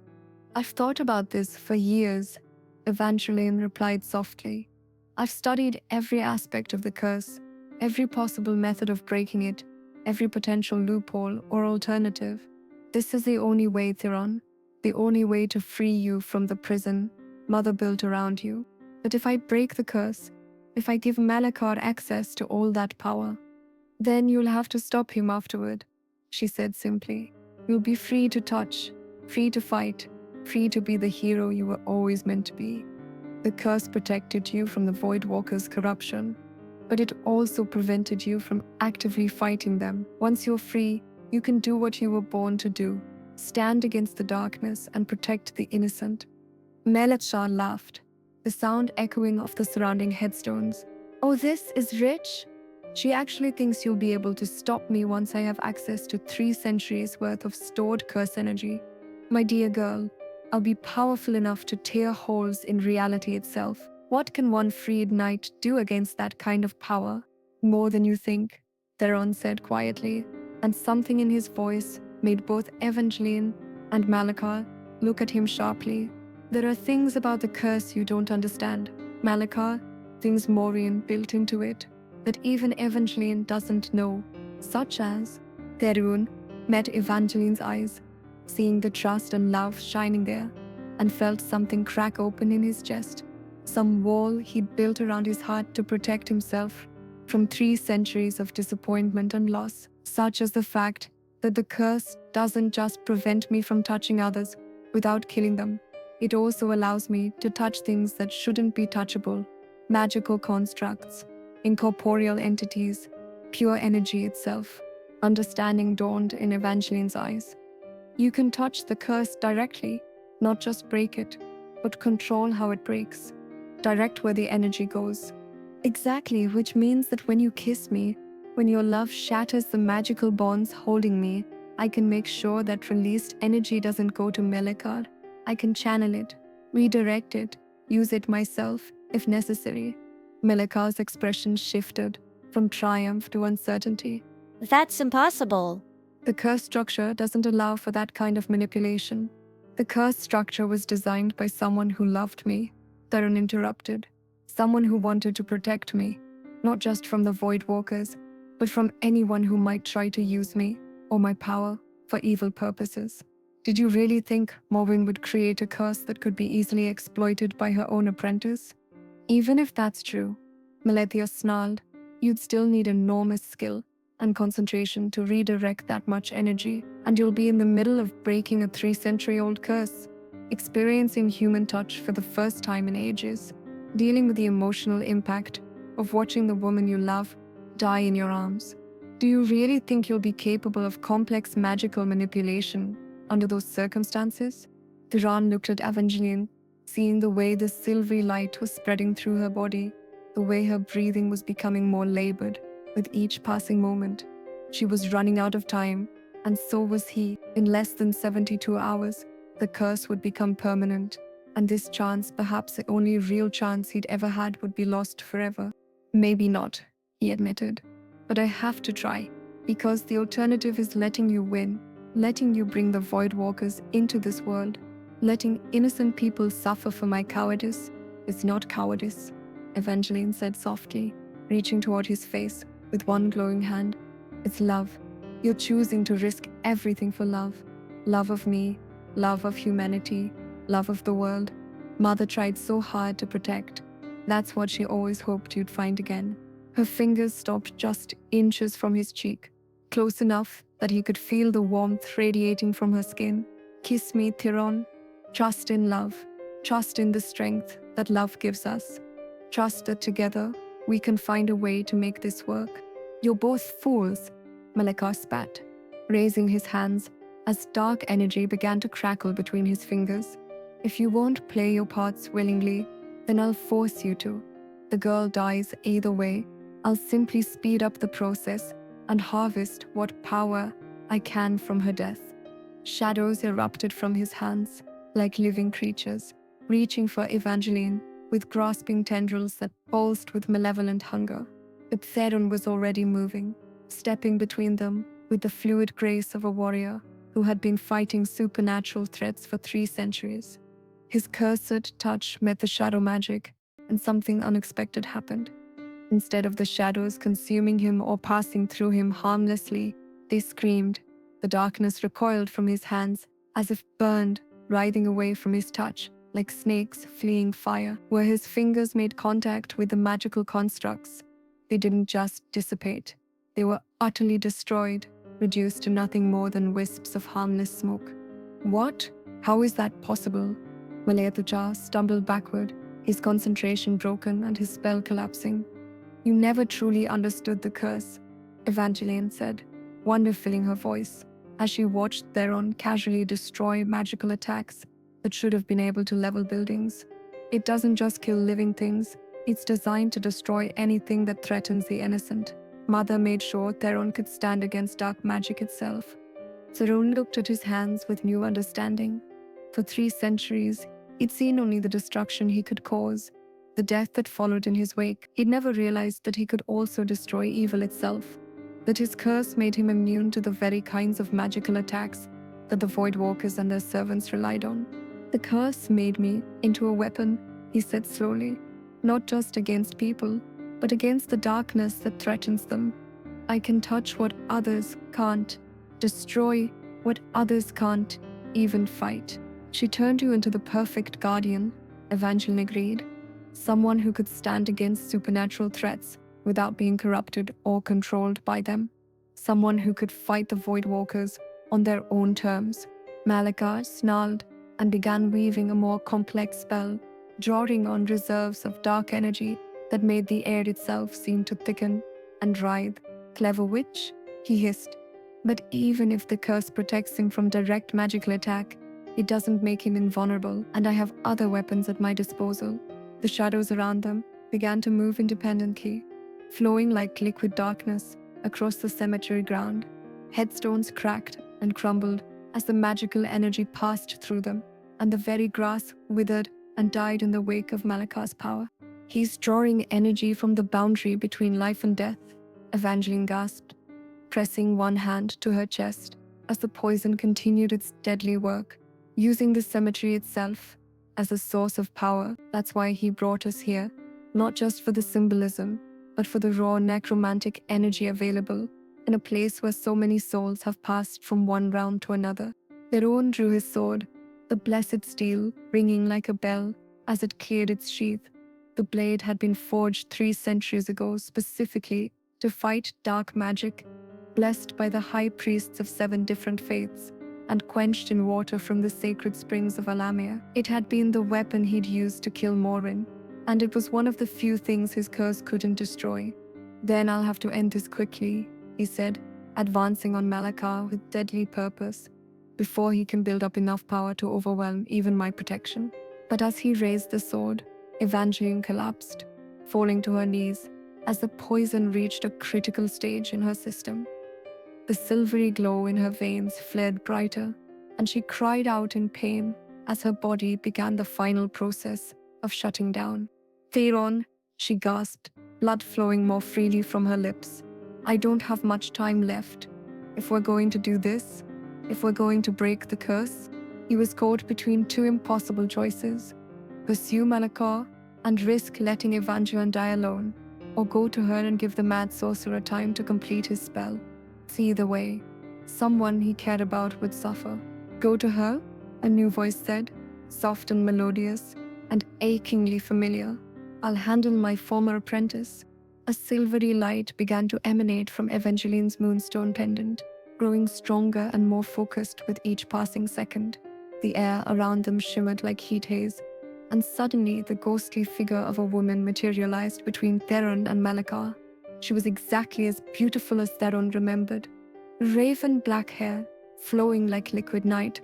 "I've thought about this for years," Evangeline replied softly. "I've studied every aspect of the curse, every possible method of breaking it, every potential loophole or alternative. This is the only way, Theron, the only way to free you from the prison Mother built around you. But if I break the curse, if I give Malakar access to all that power, then you'll have to stop him afterward," she said simply. "You'll be free to touch, free to fight, free to be the hero you were always meant to be. The curse protected you from the Void Walker's corruption, but it also prevented you from actively fighting them. Once you're free, you can do what you were born to do, stand against the darkness and protect the innocent." Melachar laughed, the sound echoing off the surrounding headstones. "Oh, this is rich? She actually thinks you'll be able to stop me once I have access to 3 centuries worth of stored curse energy. My dear girl, I'll be powerful enough to tear holes in reality itself. What can one freed knight do against that kind of power?" "More than you think," Theron said quietly, and something in his voice made both Evangeline and Malakar look at him sharply. "There are things about the curse you don't understand, Malakar, things Maureen built into it that even Evangeline doesn't know, such as..." Theron met Evangeline's eyes, seeing the trust and love shining there, and felt something crack open in his chest. Some wall he'd built around his heart to protect himself from 3 centuries of disappointment and loss, such as the fact that the curse doesn't just prevent me from touching others without killing them. It also allows me to touch things that shouldn't be touchable, magical constructs, incorporeal entities, pure energy itself. Understanding dawned in Evangeline's eyes. You can touch the curse directly, not just break it, but control how it breaks, direct where the energy goes. Exactly, which means that when you kiss me, when your love shatters the magical bonds holding me, I can make sure that released energy doesn't go to Melekar. I can channel it, redirect it, use it myself if necessary. Melekar's expression shifted from triumph to uncertainty. "That's impossible." The curse structure doesn't allow for that kind of manipulation. The curse structure was designed by someone who loved me, Theron interrupted. Someone who wanted to protect me, not just from the Void Walkers, but from anyone who might try to use me or my power. for evil purposes. Did you really think Morwen would create a curse that could be easily exploited by her own apprentice? Even if that's true, Melethea snarled, you'd still need enormous skill and concentration to redirect that much energy, and you'll be in the middle of breaking a 3-century-old curse, experiencing human touch for the first time in ages, dealing with the emotional impact of watching the woman you love die in your arms. Do you really think you'll be capable of complex magical manipulation under those circumstances? Theron looked at Evangeline, seeing the way the silvery light was spreading through her body, the way her breathing was becoming more labored with each passing moment. She was running out of time, and so was he. In less than 72 hours, the curse would become permanent, and this chance, perhaps the only real chance he'd ever had, would be lost forever. Maybe not, he admitted, but I have to try, because the alternative is letting you win, letting you bring the Voidwalkers into this world. Letting innocent people suffer for my cowardice is not cowardice, Evangeline said softly, reaching toward his face with one glowing hand. It's love. You're choosing to risk everything for love. Love of me, love of humanity, love of the world. Mother tried so hard to protect. That's what she always hoped you'd find again. Her fingers stopped just inches from his cheek, close enough that he could feel the warmth radiating from her skin. Kiss me, Theron. Trust in love. Trust in the strength that love gives us. Trust that together we can find a way to make this work. You're both fools, Malekar spat, raising his hands as dark energy began to crackle between his fingers. If you won't play your parts willingly, then I'll force you to. The girl dies either way. I'll simply speed up the process and harvest what power I can from her death. Shadows erupted from his hands, like living creatures, reaching for Evangeline with grasping tendrils that pulsed with malevolent hunger. But Theron was already moving, stepping between them with the fluid grace of a warrior who had been fighting supernatural threats for 3 centuries. His cursed touch met the shadow magic, and something unexpected happened. Instead of the shadows consuming him or passing through him harmlessly, they screamed. The darkness recoiled from his hands, as if burned, writhing away from his touch, like snakes fleeing fire. Where his fingers made contact with the magical constructs, they didn't just dissipate. They were utterly destroyed, reduced to nothing more than wisps of harmless smoke. What? How is that possible? Malayatuja stumbled backward, his concentration broken and his spell collapsing. You never truly understood the curse, Evangeline said, wonder filling her voice, as she watched Theron casually destroy magical attacks that should have been able to level buildings. It doesn't just kill living things, it's designed to destroy anything that threatens the innocent. Mother made sure Theron could stand against dark magic itself. Theron looked at his hands with new understanding. For 3 centuries, he'd seen only the destruction he could cause, the death that followed in his wake. He'd never realized that he could also destroy evil itself, that his curse made him immune to the very kinds of magical attacks that the Voidwalkers and their servants relied on. The curse made me into a weapon, he said slowly, not just against people, but against the darkness that threatens them. I can touch what others can't, destroy what others can't even fight. She turned you into the perfect guardian, Evangeline agreed. Someone who could stand against supernatural threats without being corrupted or controlled by them. Someone who could fight the Voidwalkers on their own terms. Malekar snarled and began weaving a more complex spell, drawing on reserves of dark energy that made the air itself seem to thicken and writhe. Clever witch, he hissed. But even if the curse protects him from direct magical attack, it doesn't make him invulnerable, and I have other weapons at my disposal. The shadows around them began to move independently, flowing like liquid darkness across the cemetery ground. Headstones cracked and crumbled as the magical energy passed through them, and the very grass withered and died in the wake of Malakar's power. He's drawing energy from the boundary between life and death, Evangeline gasped, pressing one hand to her chest as the poison continued its deadly work, using the cemetery itself as a source of power. That's why he brought us here, not just for the symbolism, but for the raw necromantic energy available. in a place where so many souls have passed from one realm to another. Theron drew his sword, the blessed steel ringing like a bell as it cleared its sheath. The blade had been forged 3 centuries ago specifically to fight dark magic, blessed by the high priests of 7 different faiths, and quenched in water from the sacred springs of Alamea. It had been the weapon he'd used to kill Morin, and it was one of the few things his curse couldn't destroy. Then I'll have to end this quickly, he said, advancing on Malakar with deadly purpose, before he can build up enough power to overwhelm even my protection. But as he raised the sword, Evangeline collapsed, falling to her knees as the poison reached a critical stage in her system. The silvery glow in her veins flared brighter, and she cried out in pain as her body began the final process of shutting down. Theron, she gasped, blood flowing more freely from her lips. I don't have much time left. If we're going to do this, if we're going to break the curse, he was caught between 2 impossible choices: pursue Malakar and risk letting Evangeline die alone, or go to her and give the mad sorcerer time to complete his spell. Either way, someone he cared about would suffer. Go to her, a new voice said, soft and melodious, and achingly familiar. I'll handle my former apprentice. A silvery light began to emanate from Evangeline's moonstone pendant, growing stronger and more focused with each passing second. The air around them shimmered like heat haze, and suddenly the ghostly figure of a woman materialized between Theron and Malakar. She was exactly as beautiful as Theron remembered. Raven black hair, flowing like liquid night,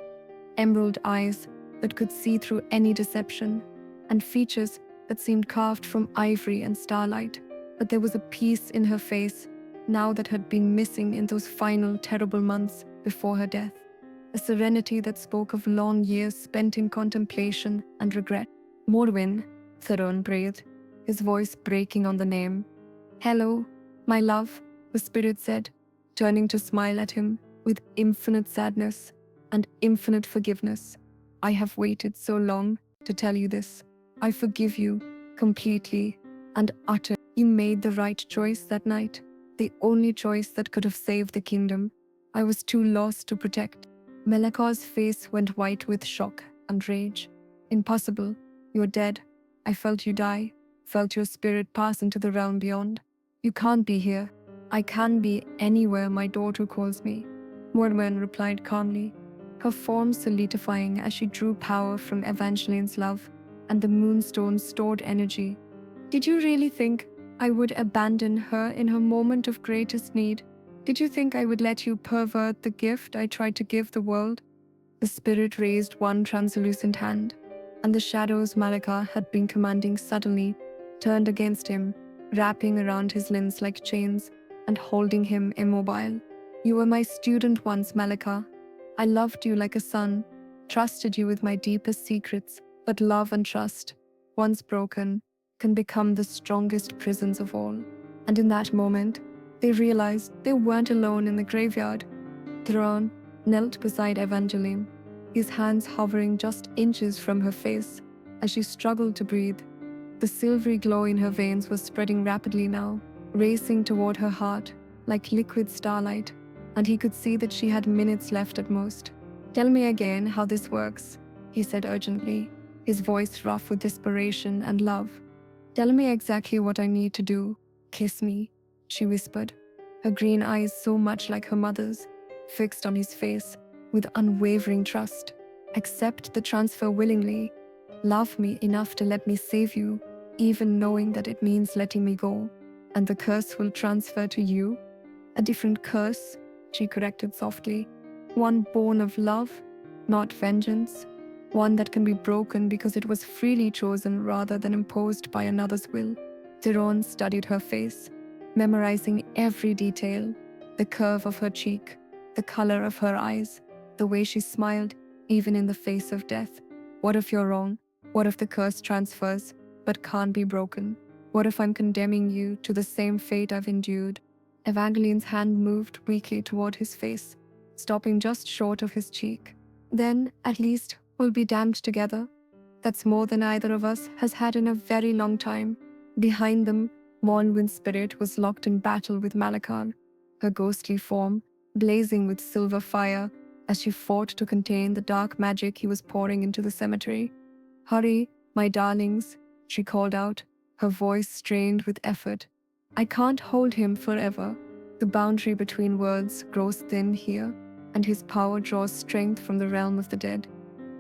emerald eyes that could see through any deception, and features that seemed carved from ivory and starlight. But there was a peace in her face, now that had been missing in those final terrible months before her death. A serenity that spoke of long years spent in contemplation and regret. Morwen, Theron breathed, his voice breaking on the name. Hello, my love, the spirit said, turning to smile at him with infinite sadness and infinite forgiveness. I have waited so long to tell you this. I forgive you completely and utterly. You made the right choice that night, the only choice that could have saved the kingdom. I was too lost to protect. Malakar's face went white with shock and rage. Impossible. You're dead. I felt you die, felt your spirit pass into the realm beyond. You can't be here. I can be anywhere my daughter calls me. Morwen replied calmly, her form solidifying as she drew power from Evangeline's love and the moonstone's stored energy. Did you really think I would abandon her in her moment of greatest need? Did you think I would let you pervert the gift I tried to give the world? The spirit raised one translucent hand, and the shadows Malakar had been commanding suddenly turned against him, wrapping around his limbs like chains and holding him immobile. You were my student once, Malakar. I loved you like a son, trusted you with my deepest secrets, but love and trust, once broken, can become the strongest prisons of all. And in that moment, they realized they weren't alone in the graveyard. Theron knelt beside Evangeline, his hands hovering just inches from her face as she struggled to breathe. The silvery glow in her veins was spreading rapidly now, racing toward her heart like liquid starlight, and he could see that she had minutes left at most. Tell me again how this works, he said urgently, his voice rough with desperation and love. Tell me exactly what I need to do. Kiss me, she whispered, her green eyes so much like her mother's, fixed on his face with unwavering trust. Accept the transfer willingly. Love me enough to let me save you, even knowing that it means letting me go. And the curse will transfer to you. A different curse, she corrected softly. One born of love, not vengeance. One that can be broken because it was freely chosen rather than imposed by another's will. Theron studied her face, memorizing every detail, the curve of her cheek, the color of her eyes, the way she smiled, even in the face of death. What if you're wrong? What if the curse transfers, but can't be broken? What if I'm condemning you to the same fate I've endured? Evangeline's hand moved weakly toward his face, stopping just short of his cheek. Then, at least, we'll be damned together. That's more than either of us has had in a very long time. Behind them, Mornwind's spirit was locked in battle with Malakar, her ghostly form blazing with silver fire as she fought to contain the dark magic he was pouring into the cemetery. "Hurry, my darlings," she called out, her voice strained with effort. "I can't hold him forever. The boundary between worlds grows thin here, and his power draws strength from the realm of the dead."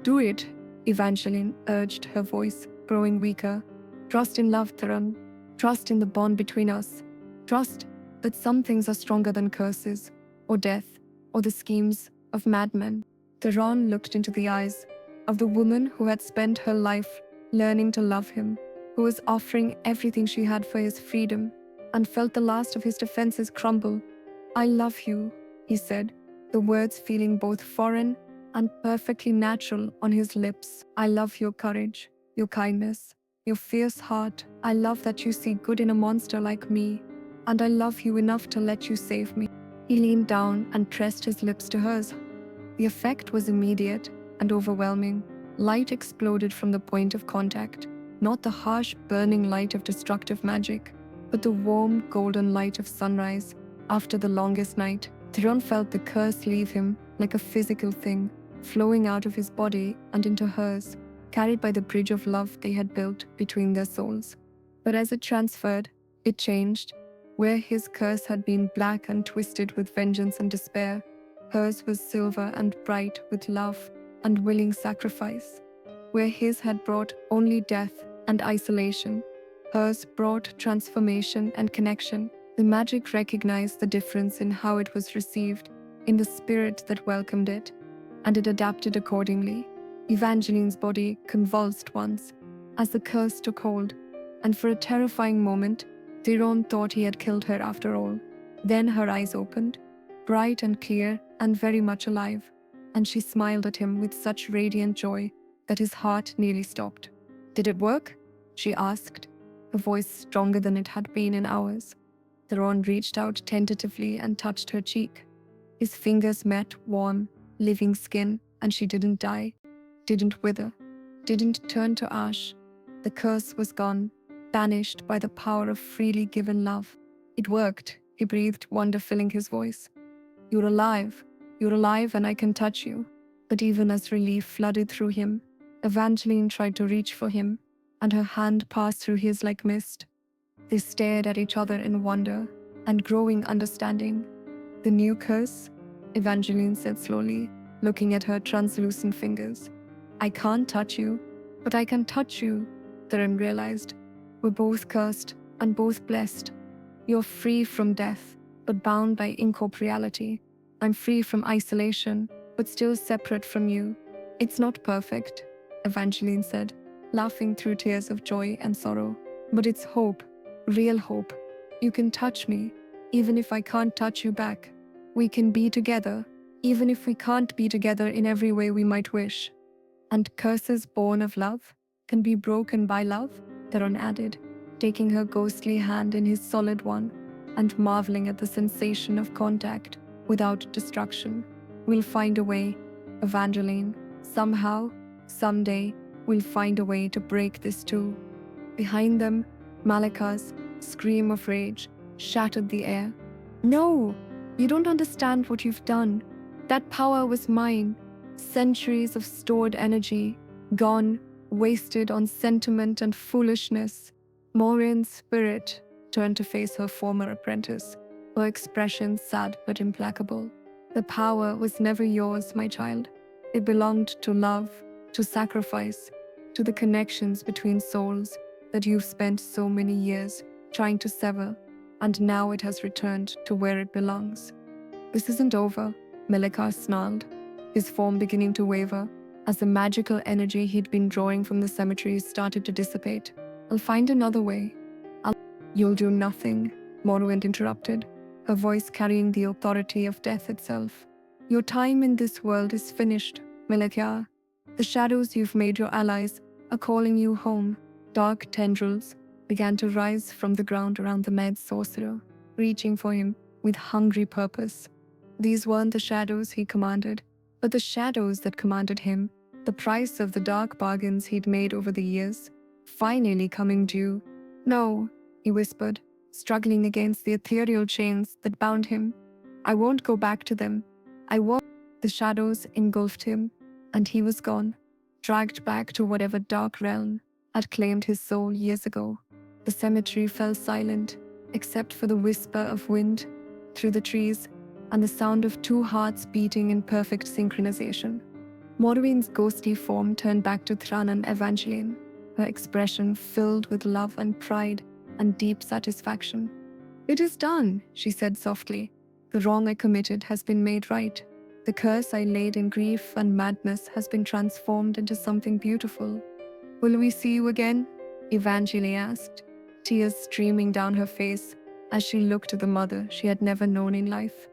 "Do it," Evangeline urged, her voice growing weaker. "Trust in love, Theron. Trust in the bond between us. Trust that some things are stronger than curses, or death, or the schemes of madmen." Theron looked into the eyes of the woman who had spent her life learning to love him, who was offering everything she had for his freedom, and felt the last of his defenses crumble. "I love you," he said, the words feeling both foreign and perfectly natural on his lips. "I love your courage, your kindness, your fierce heart. I love that you see good in a monster like me, and I love you enough to let you save me." He leaned down and pressed his lips to hers. The effect was immediate and overwhelming. Light exploded from the point of contact, not the harsh, burning light of destructive magic, but the warm, golden light of sunrise after the longest night. Theron felt the curse leave him like a physical thing, flowing out of his body and into hers, carried by the bridge of love they had built between their souls. But as it transferred, it changed. Where his curse had been black and twisted with vengeance and despair, hers was silver and bright with love and willing sacrifice. Where his had brought only death and isolation, hers brought transformation and connection. The magic recognized the difference in how it was received, in the spirit that welcomed it, and it adapted accordingly. Evangeline's body convulsed once as the curse took hold, and for a terrifying moment, Theron thought he had killed her after all. Then her eyes opened, bright and clear and very much alive, and she smiled at him with such radiant joy that his heart nearly stopped. "Did it work?" she asked, her voice stronger than it had been in hours. Theron reached out tentatively and touched her cheek. His fingers met warm, living skin, and she didn't die, didn't wither, didn't turn to ash. The curse was gone, banished by the power of freely given love. "It worked," he breathed, wonder filling his voice. You're alive, and I can touch you." But even as relief flooded through him, Evangeline tried to reach for him, and her hand passed through his like mist. They stared at each other in wonder and growing understanding. "The new curse?" Evangeline said slowly, looking at her translucent fingers. "I can't touch you, but I can touch you," Theron realized. "We're both cursed and both blessed. You're free from death, but bound by incorporeality. I'm free from isolation, but still separate from you. It's not perfect," Evangeline said, laughing through tears of joy and sorrow. "But it's hope, real hope. You can touch me, even if I can't touch you back. We can be together, even if we can't be together in every way we might wish. And curses born of love can be broken by love," Theron added, taking her ghostly hand in his solid one and marveling at the sensation of contact without destruction. "We'll find a way, Evangeline. Somehow, someday, we'll find a way to break this too." Behind them, Malika's scream of rage shattered the air. "No! You don't understand what you've done. That power was mine. Centuries of stored energy, gone, wasted on sentiment and foolishness." Maureen's spirit turned to face her former apprentice, her expression sad but implacable. "The power was never yours, my child. It belonged to love, to sacrifice, to the connections between souls that you've spent so many years trying to sever, and now it has returned to where it belongs." "This isn't over," Malika snarled, his form beginning to waver as the magical energy he'd been drawing from the cemetery started to dissipate. "I'll find another way. You'll do nothing," Morwen interrupted, her voice carrying the authority of death itself. "Your time in this world is finished, Malika. The shadows you've made your allies are calling you home." Dark tendrils began to rise from the ground around the mad sorcerer, reaching for him with hungry purpose. These weren't the shadows he commanded, but the shadows that commanded him, the price of the dark bargains he'd made over the years, finally coming due. "No," he whispered, struggling against the ethereal chains that bound him. I won't go back to them. I won't. The shadows engulfed him, and he was gone, dragged back to whatever dark realm had claimed his soul years ago. The cemetery fell silent, except for the whisper of wind through the trees and the sound of two hearts beating in perfect synchronization. Morwen's ghostly form turned back to Theron and Evangeline, her expression filled with love and pride and deep satisfaction. "It is done," she said softly. "The wrong I committed has been made right. The curse I laid in grief and madness has been transformed into something beautiful." "Will we see you again?" Evangeline asked, tears streaming down her face as she looked at the mother she had never known in life.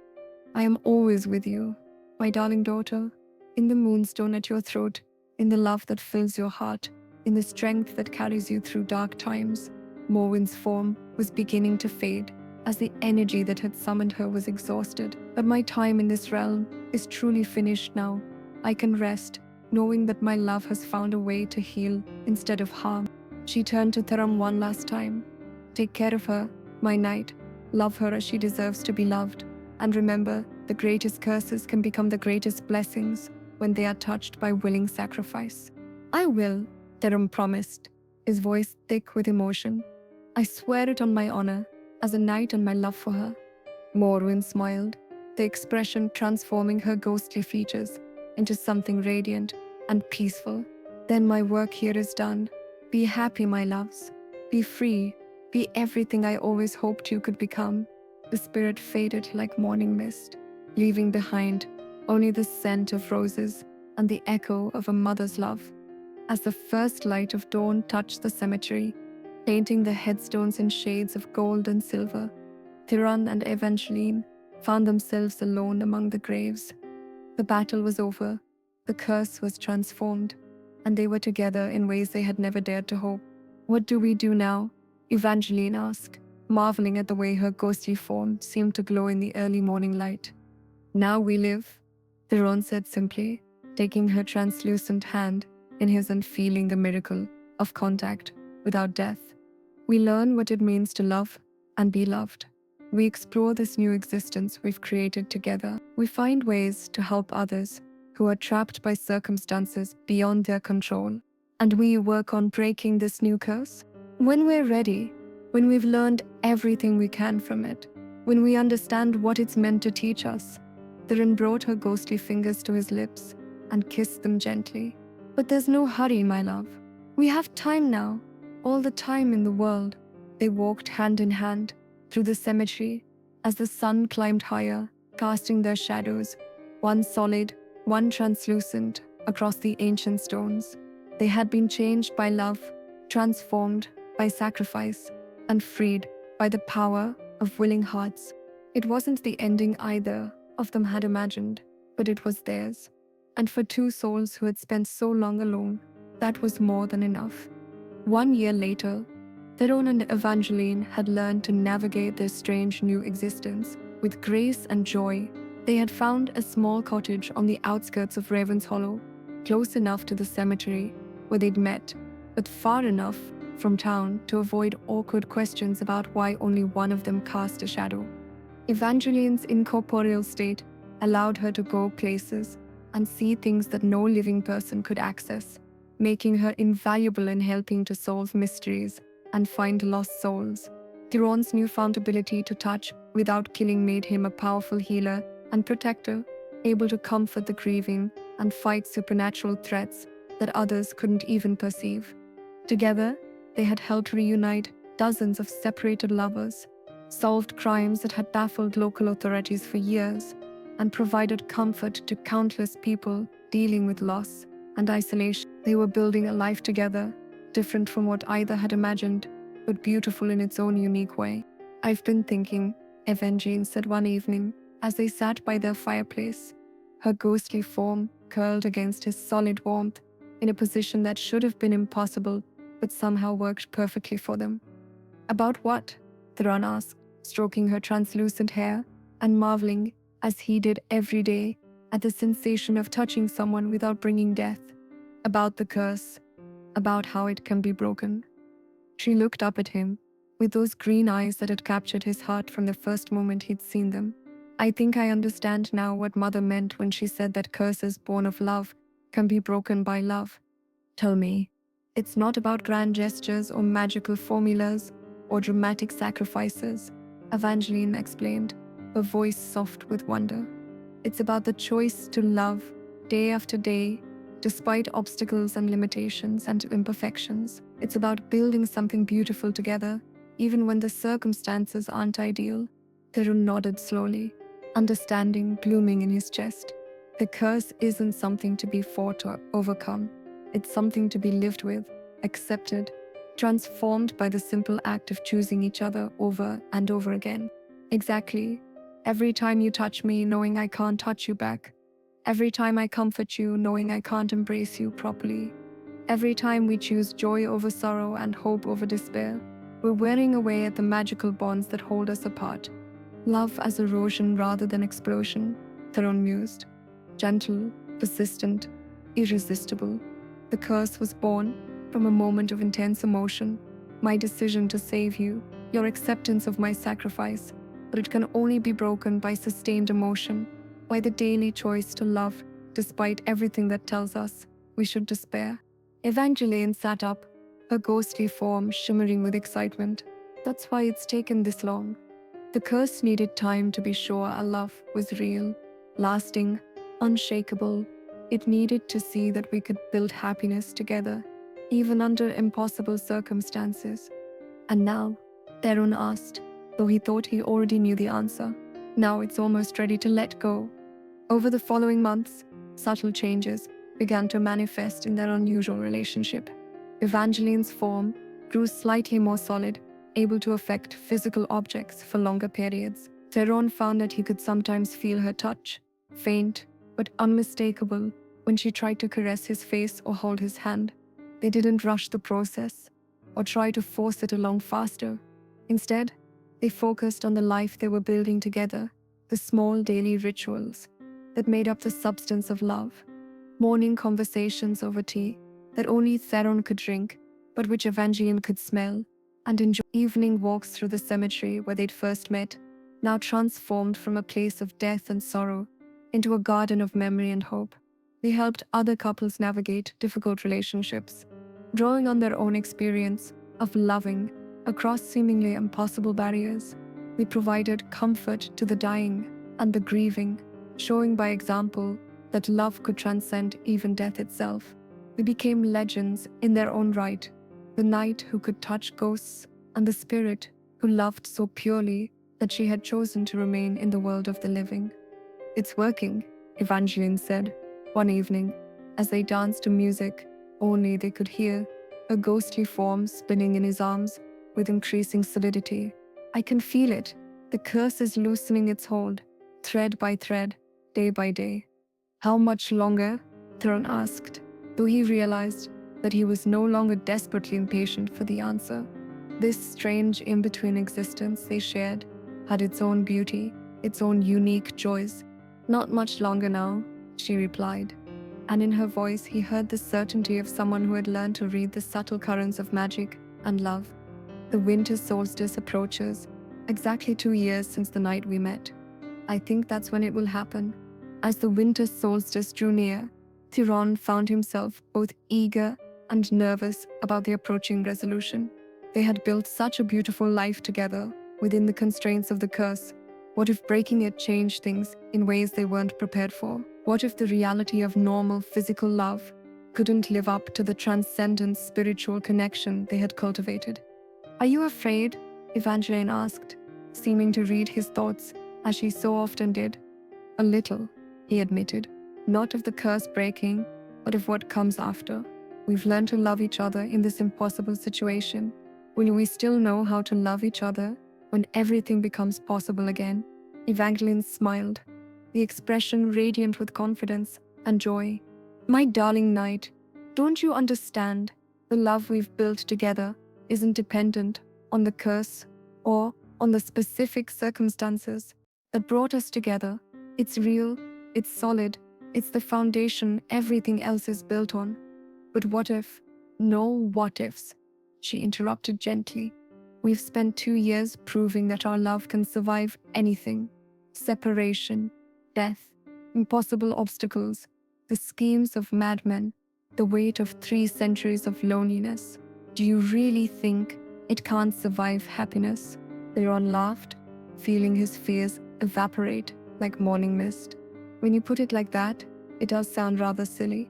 "I am always with you, my darling daughter, in the moonstone at your throat, in the love that fills your heart, in the strength that carries you through dark times." Morwen's form was beginning to fade as the energy that had summoned her was exhausted. "But my time in this realm is truly finished now. I can rest, knowing that my love has found a way to heal instead of harm." She turned to Theron one last time. "Take care of her, my knight. Love her as she deserves to be loved. And remember, the greatest curses can become the greatest blessings when they are touched by willing sacrifice." "I will," Theron promised, his voice thick with emotion. "I swear it on my honor, as a knight and my love for her." Morwen smiled, the expression transforming her ghostly features into something radiant and peaceful. "Then my work here is done. Be happy, my loves. Be free. Be everything I always hoped you could become." The spirit faded like morning mist, leaving behind only the scent of roses and the echo of a mother's love. As the first light of dawn touched the cemetery, painting the headstones in shades of gold and silver, Theron and Evangeline found themselves alone among the graves. The battle was over, the curse was transformed, and they were together in ways they had never dared to hope. "What do we do now?" Evangeline asked, marveling at the way her ghostly form seemed to glow in the early morning light. "Now we live," Theron said simply, taking her translucent hand in his and feeling the miracle of contact without death. "We learn what it means to love and be loved. We explore this new existence we've created together. We find ways to help others who are trapped by circumstances beyond their control. And we work on breaking this new curse. When we're ready, when we've learned everything we can from it, when we understand what it's meant to teach us." Theron brought her ghostly fingers to his lips and kissed them gently. "But there's no hurry, my love. We have time now, all the time in the world." They walked hand in hand through the cemetery as the sun climbed higher, casting their shadows, one solid, one translucent, across the ancient stones. They had been changed by love, transformed by sacrifice, and freed by the power of willing hearts. It wasn't the ending either of them had imagined, but it was theirs. And for two souls who had spent so long alone, that was more than enough. 1 year later, Theron and Evangeline had learned to navigate their strange new existence with grace and joy. They had found a small cottage on the outskirts of Raven's Hollow, close enough to the cemetery where they'd met, but far enough from town to avoid awkward questions about why only one of them cast a shadow. Evangeline's incorporeal state allowed her to go places and see things that no living person could access, making her invaluable in helping to solve mysteries and find lost souls. Theron's newfound ability to touch without killing made him a powerful healer and protector, able to comfort the grieving and fight supernatural threats that others couldn't even perceive. Together, they had helped reunite dozens of separated lovers, solved crimes that had baffled local authorities for years, and provided comfort to countless people dealing with loss and isolation. They were building a life together, different from what either had imagined, but beautiful in its own unique way. "I've been thinking," Evangeline said one evening as they sat by their fireplace, her ghostly form curled against his solid warmth in a position that should have been impossible but somehow worked perfectly for them. "About what?" Theron asked, stroking her translucent hair and marveling, as he did every day, at the sensation of touching someone without bringing death. "About the curse, about how it can be broken." She looked up at him, with those green eyes that had captured his heart from the first moment he'd seen them. I think I understand now what Mother meant when she said that curses born of love can be broken by love. Tell me, it's not about grand gestures or magical formulas or dramatic sacrifices, Evangeline explained, her voice soft with wonder. It's about the choice to love day after day, despite obstacles and limitations and imperfections. It's about building something beautiful together, even when the circumstances aren't ideal. Theron nodded slowly, understanding blooming in his chest. The curse isn't something to be fought or overcome. It's something to be lived with, accepted, transformed by the simple act of choosing each other over and over again. Exactly. Every time you touch me, knowing I can't touch you back. Every time I comfort you, knowing I can't embrace you properly. Every time we choose joy over sorrow and hope over despair, we're wearing away at the magical bonds that hold us apart. Love as erosion rather than explosion, Theron mused. Gentle, persistent, irresistible. The curse was born from a moment of intense emotion, my decision to save you, your acceptance of my sacrifice, but it can only be broken by sustained emotion, by the daily choice to love despite everything that tells us we should despair. Evangeline sat up, her ghostly form shimmering with excitement. That's why it's taken this long. The curse needed time to be sure our love was real, lasting, unshakable. It needed to see that we could build happiness together, even under impossible circumstances. And now, Theron asked, though he thought he already knew the answer. Now it's almost ready to let go. Over the following months, subtle changes began to manifest in their unusual relationship. Evangeline's form grew slightly more solid, able to affect physical objects for longer periods. Theron found that he could sometimes feel her touch, faint but unmistakable, when she tried to caress his face or hold his hand. They didn't rush the process or try to force it along faster. Instead, they focused on the life they were building together, the small daily rituals that made up the substance of love. Morning conversations over tea that only Theron could drink, but which Evangeline could smell, and enjoy. Evening walks through the cemetery where they'd first met, now transformed from a place of death and sorrow into a garden of memory and hope. They helped other couples navigate difficult relationships, drawing on their own experience of loving across seemingly impossible barriers. They provided comfort to the dying and the grieving, showing by example that love could transcend even death itself. They became legends in their own right, the knight who could touch ghosts and the spirit who loved so purely that she had chosen to remain in the world of the living. It's working, Evangeline said, one evening, as they danced to music only they could hear, a ghostly form spinning in his arms with increasing solidity. I can feel it. The curse is loosening its hold, thread by thread, day by day. How much longer? Theron asked, though he realized that he was no longer desperately impatient for the answer. This strange in-between existence they shared had its own beauty, its own unique joys. Not much longer now, she replied, and in her voice he heard the certainty of someone who had learned to read the subtle currents of magic and love. The winter solstice approaches, exactly 2 years since the night we met. I think that's when it will happen. As the winter solstice drew near, Theron found himself both eager and nervous about the approaching resolution. They had built such a beautiful life together within the constraints of the curse. What if breaking it changed things in ways they weren't prepared for? What if the reality of normal physical love couldn't live up to the transcendent spiritual connection they had cultivated? Are you afraid? Evangeline asked, seeming to read his thoughts as she so often did. A little, he admitted, not of the curse breaking, but of what comes after. We've learned to love each other in this impossible situation. Will we still know how to love each other when everything becomes possible again? Evangeline smiled, the expression radiant with confidence and joy. My darling knight, don't you understand? The love we've built together isn't dependent on the curse or on the specific circumstances that brought us together. It's real, it's solid, it's the foundation everything else is built on. But what if? No what ifs, she interrupted gently. We've spent 2 years proving that our love can survive anything. separation, death, impossible obstacles, the schemes of madmen, the weight of 3 centuries of loneliness. Do you really think it can't survive happiness? Theron laughed, feeling his fears evaporate like morning mist. When you put it like that, it does sound rather silly.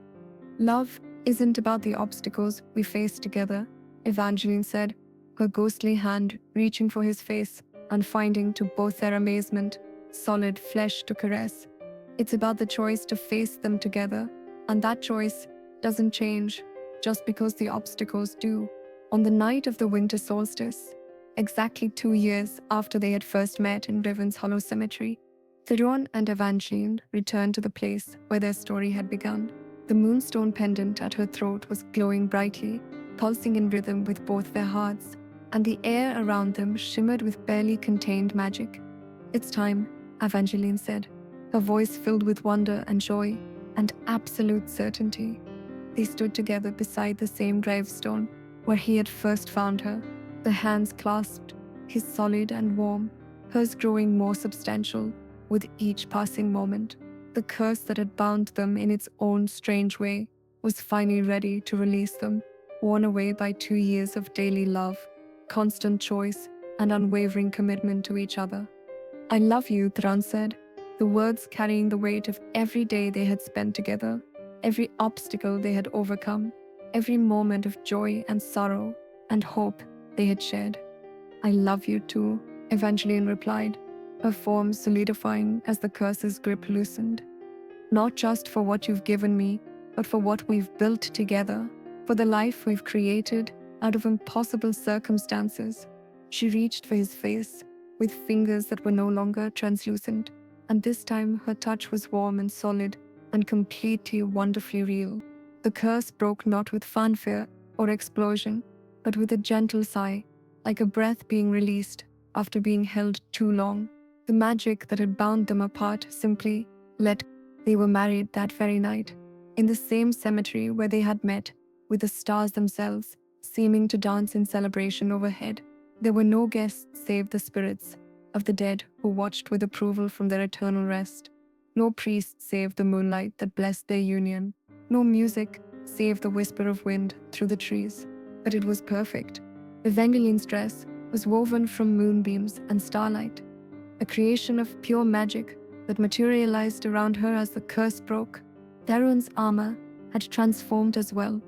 Love isn't about the obstacles we face together, Evangeline said, her ghostly hand reaching for his face and finding, to both their amazement, solid flesh to caress. It's about the choice to face them together, and that choice doesn't change just because the obstacles do. On the night of the winter solstice, exactly 2 years after they had first met in Riven's Hollow Cemetery, Theron and Evangeline returned to the place where their story had begun. The moonstone pendant at her throat was glowing brightly, pulsing in rhythm with both their hearts, and the air around them shimmered with barely contained magic. "It's time," Evangeline said, her voice filled with wonder and joy and absolute certainty. They stood together beside the same gravestone where he had first found her, their hands clasped, his solid and warm, hers growing more substantial with each passing moment. The curse that had bound them in its own strange way was finally ready to release them, worn away by 2 years of daily love, constant choice, and unwavering commitment to each other. "I love you," Theron said, the words carrying the weight of every day they had spent together, every obstacle they had overcome, every moment of joy and sorrow and hope they had shared. "I love you too," Evangeline replied, her form solidifying as the curse's grip loosened. "Not just for what you've given me, but for what we've built together, for the life we've created out of impossible circumstances." She reached for his face with fingers that were no longer translucent, and this time her touch was warm and solid and completely wonderfully real. The curse broke not with fanfare or explosion, but with a gentle sigh, like a breath being released after being held too long. The magic that had bound them apart simply let go. They were married that very night, in the same cemetery where they had met, with the stars themselves seeming to dance in celebration overhead. There were no guests save the spirits of the dead who watched with approval from their eternal rest. No priests save the moonlight that blessed their union. No music save the whisper of wind through the trees. But it was perfect. Evangeline's dress was woven from moonbeams and starlight, a creation of pure magic that materialized around her as the curse broke. Theron's armor had transformed as well,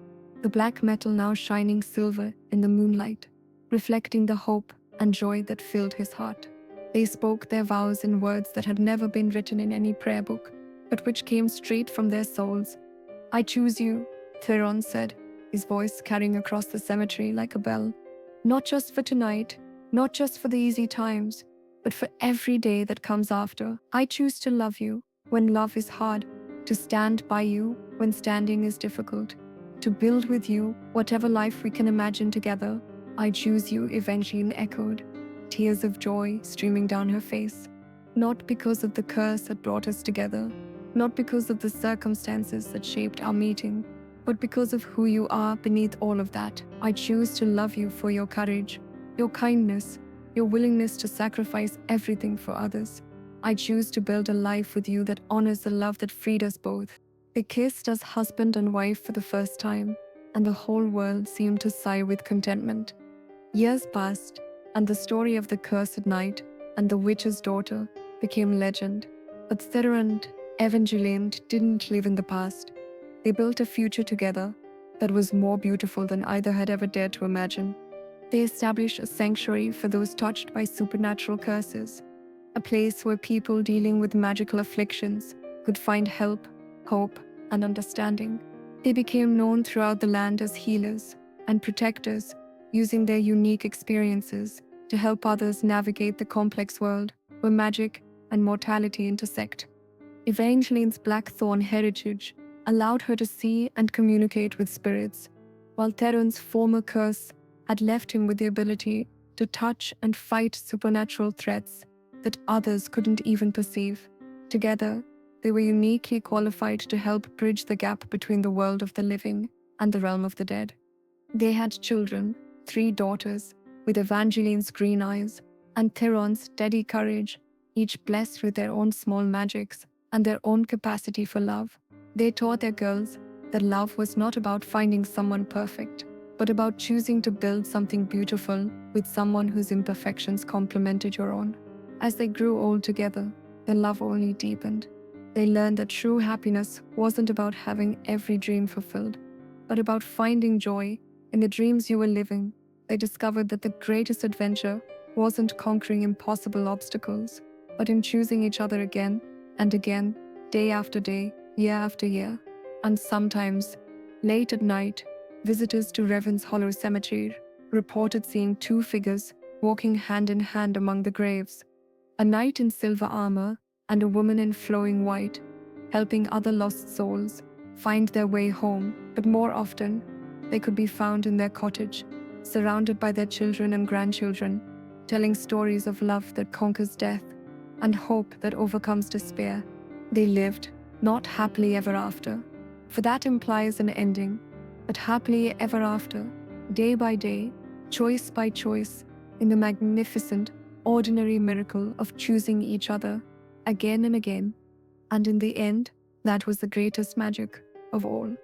the black metal now shining silver in the moonlight, reflecting the hope and joy that filled his heart. They spoke their vows in words that had never been written in any prayer book, but which came straight from their souls. "I choose you," Theron said, his voice carrying across the cemetery like a bell. "Not just for tonight, not just for the easy times, but for every day that comes after. I choose to love you when love is hard, to stand by you when standing is difficult, to build with you whatever life we can imagine together. I choose you," Evangeline echoed, tears of joy streaming down her face. "Not because of the curse that brought us together, not because of the circumstances that shaped our meeting, but because of who you are beneath all of that. I choose to love you for your courage, your kindness, your willingness to sacrifice everything for others. I choose to build a life with you that honors the love that freed us both." They kissed as husband and wife for the first time, and the whole world seemed to sigh with contentment. Years passed, and the story of the cursed night and the witch's daughter became legend. But Theron and Evangeline didn't live in the past. They built a future together that was more beautiful than either had ever dared to imagine. They established a sanctuary for those touched by supernatural curses, a place where people dealing with magical afflictions could find help, hope, and understanding. They became known throughout the land as healers and protectors, using their unique experiences to help others navigate the complex world where magic and mortality intersect. Evangeline's blackthorn heritage allowed her to see and communicate with spirits, while Theron's former curse had left him with the ability to touch and fight supernatural threats that others couldn't even perceive. Together, they were uniquely qualified to help bridge the gap between the world of the living and the realm of the dead. They had children, 3 daughters, with Evangeline's green eyes and Theron's steady courage, each blessed with their own small magics and their own capacity for love. They taught their girls that love was not about finding someone perfect, but about choosing to build something beautiful with someone whose imperfections complemented your own. As they grew old together, their love only deepened. They learned that true happiness wasn't about having every dream fulfilled, but about finding joy in the dreams you were living. They discovered that the greatest adventure wasn't conquering impossible obstacles, but in choosing each other again and again, day after day, year after year. And sometimes, late at night, visitors to Revan's Hollow Cemetery reported seeing two figures walking hand in hand among the graves, a knight in silver armor and a woman in flowing white, helping other lost souls find their way home. But more often, they could be found in their cottage, surrounded by their children and grandchildren, telling stories of love that conquers death and hope that overcomes despair. They lived, not happily ever after, for that implies an ending, but happily ever after, day by day, choice by choice, in the magnificent, ordinary miracle of choosing each other again and again. And in the end, that was the greatest magic of all.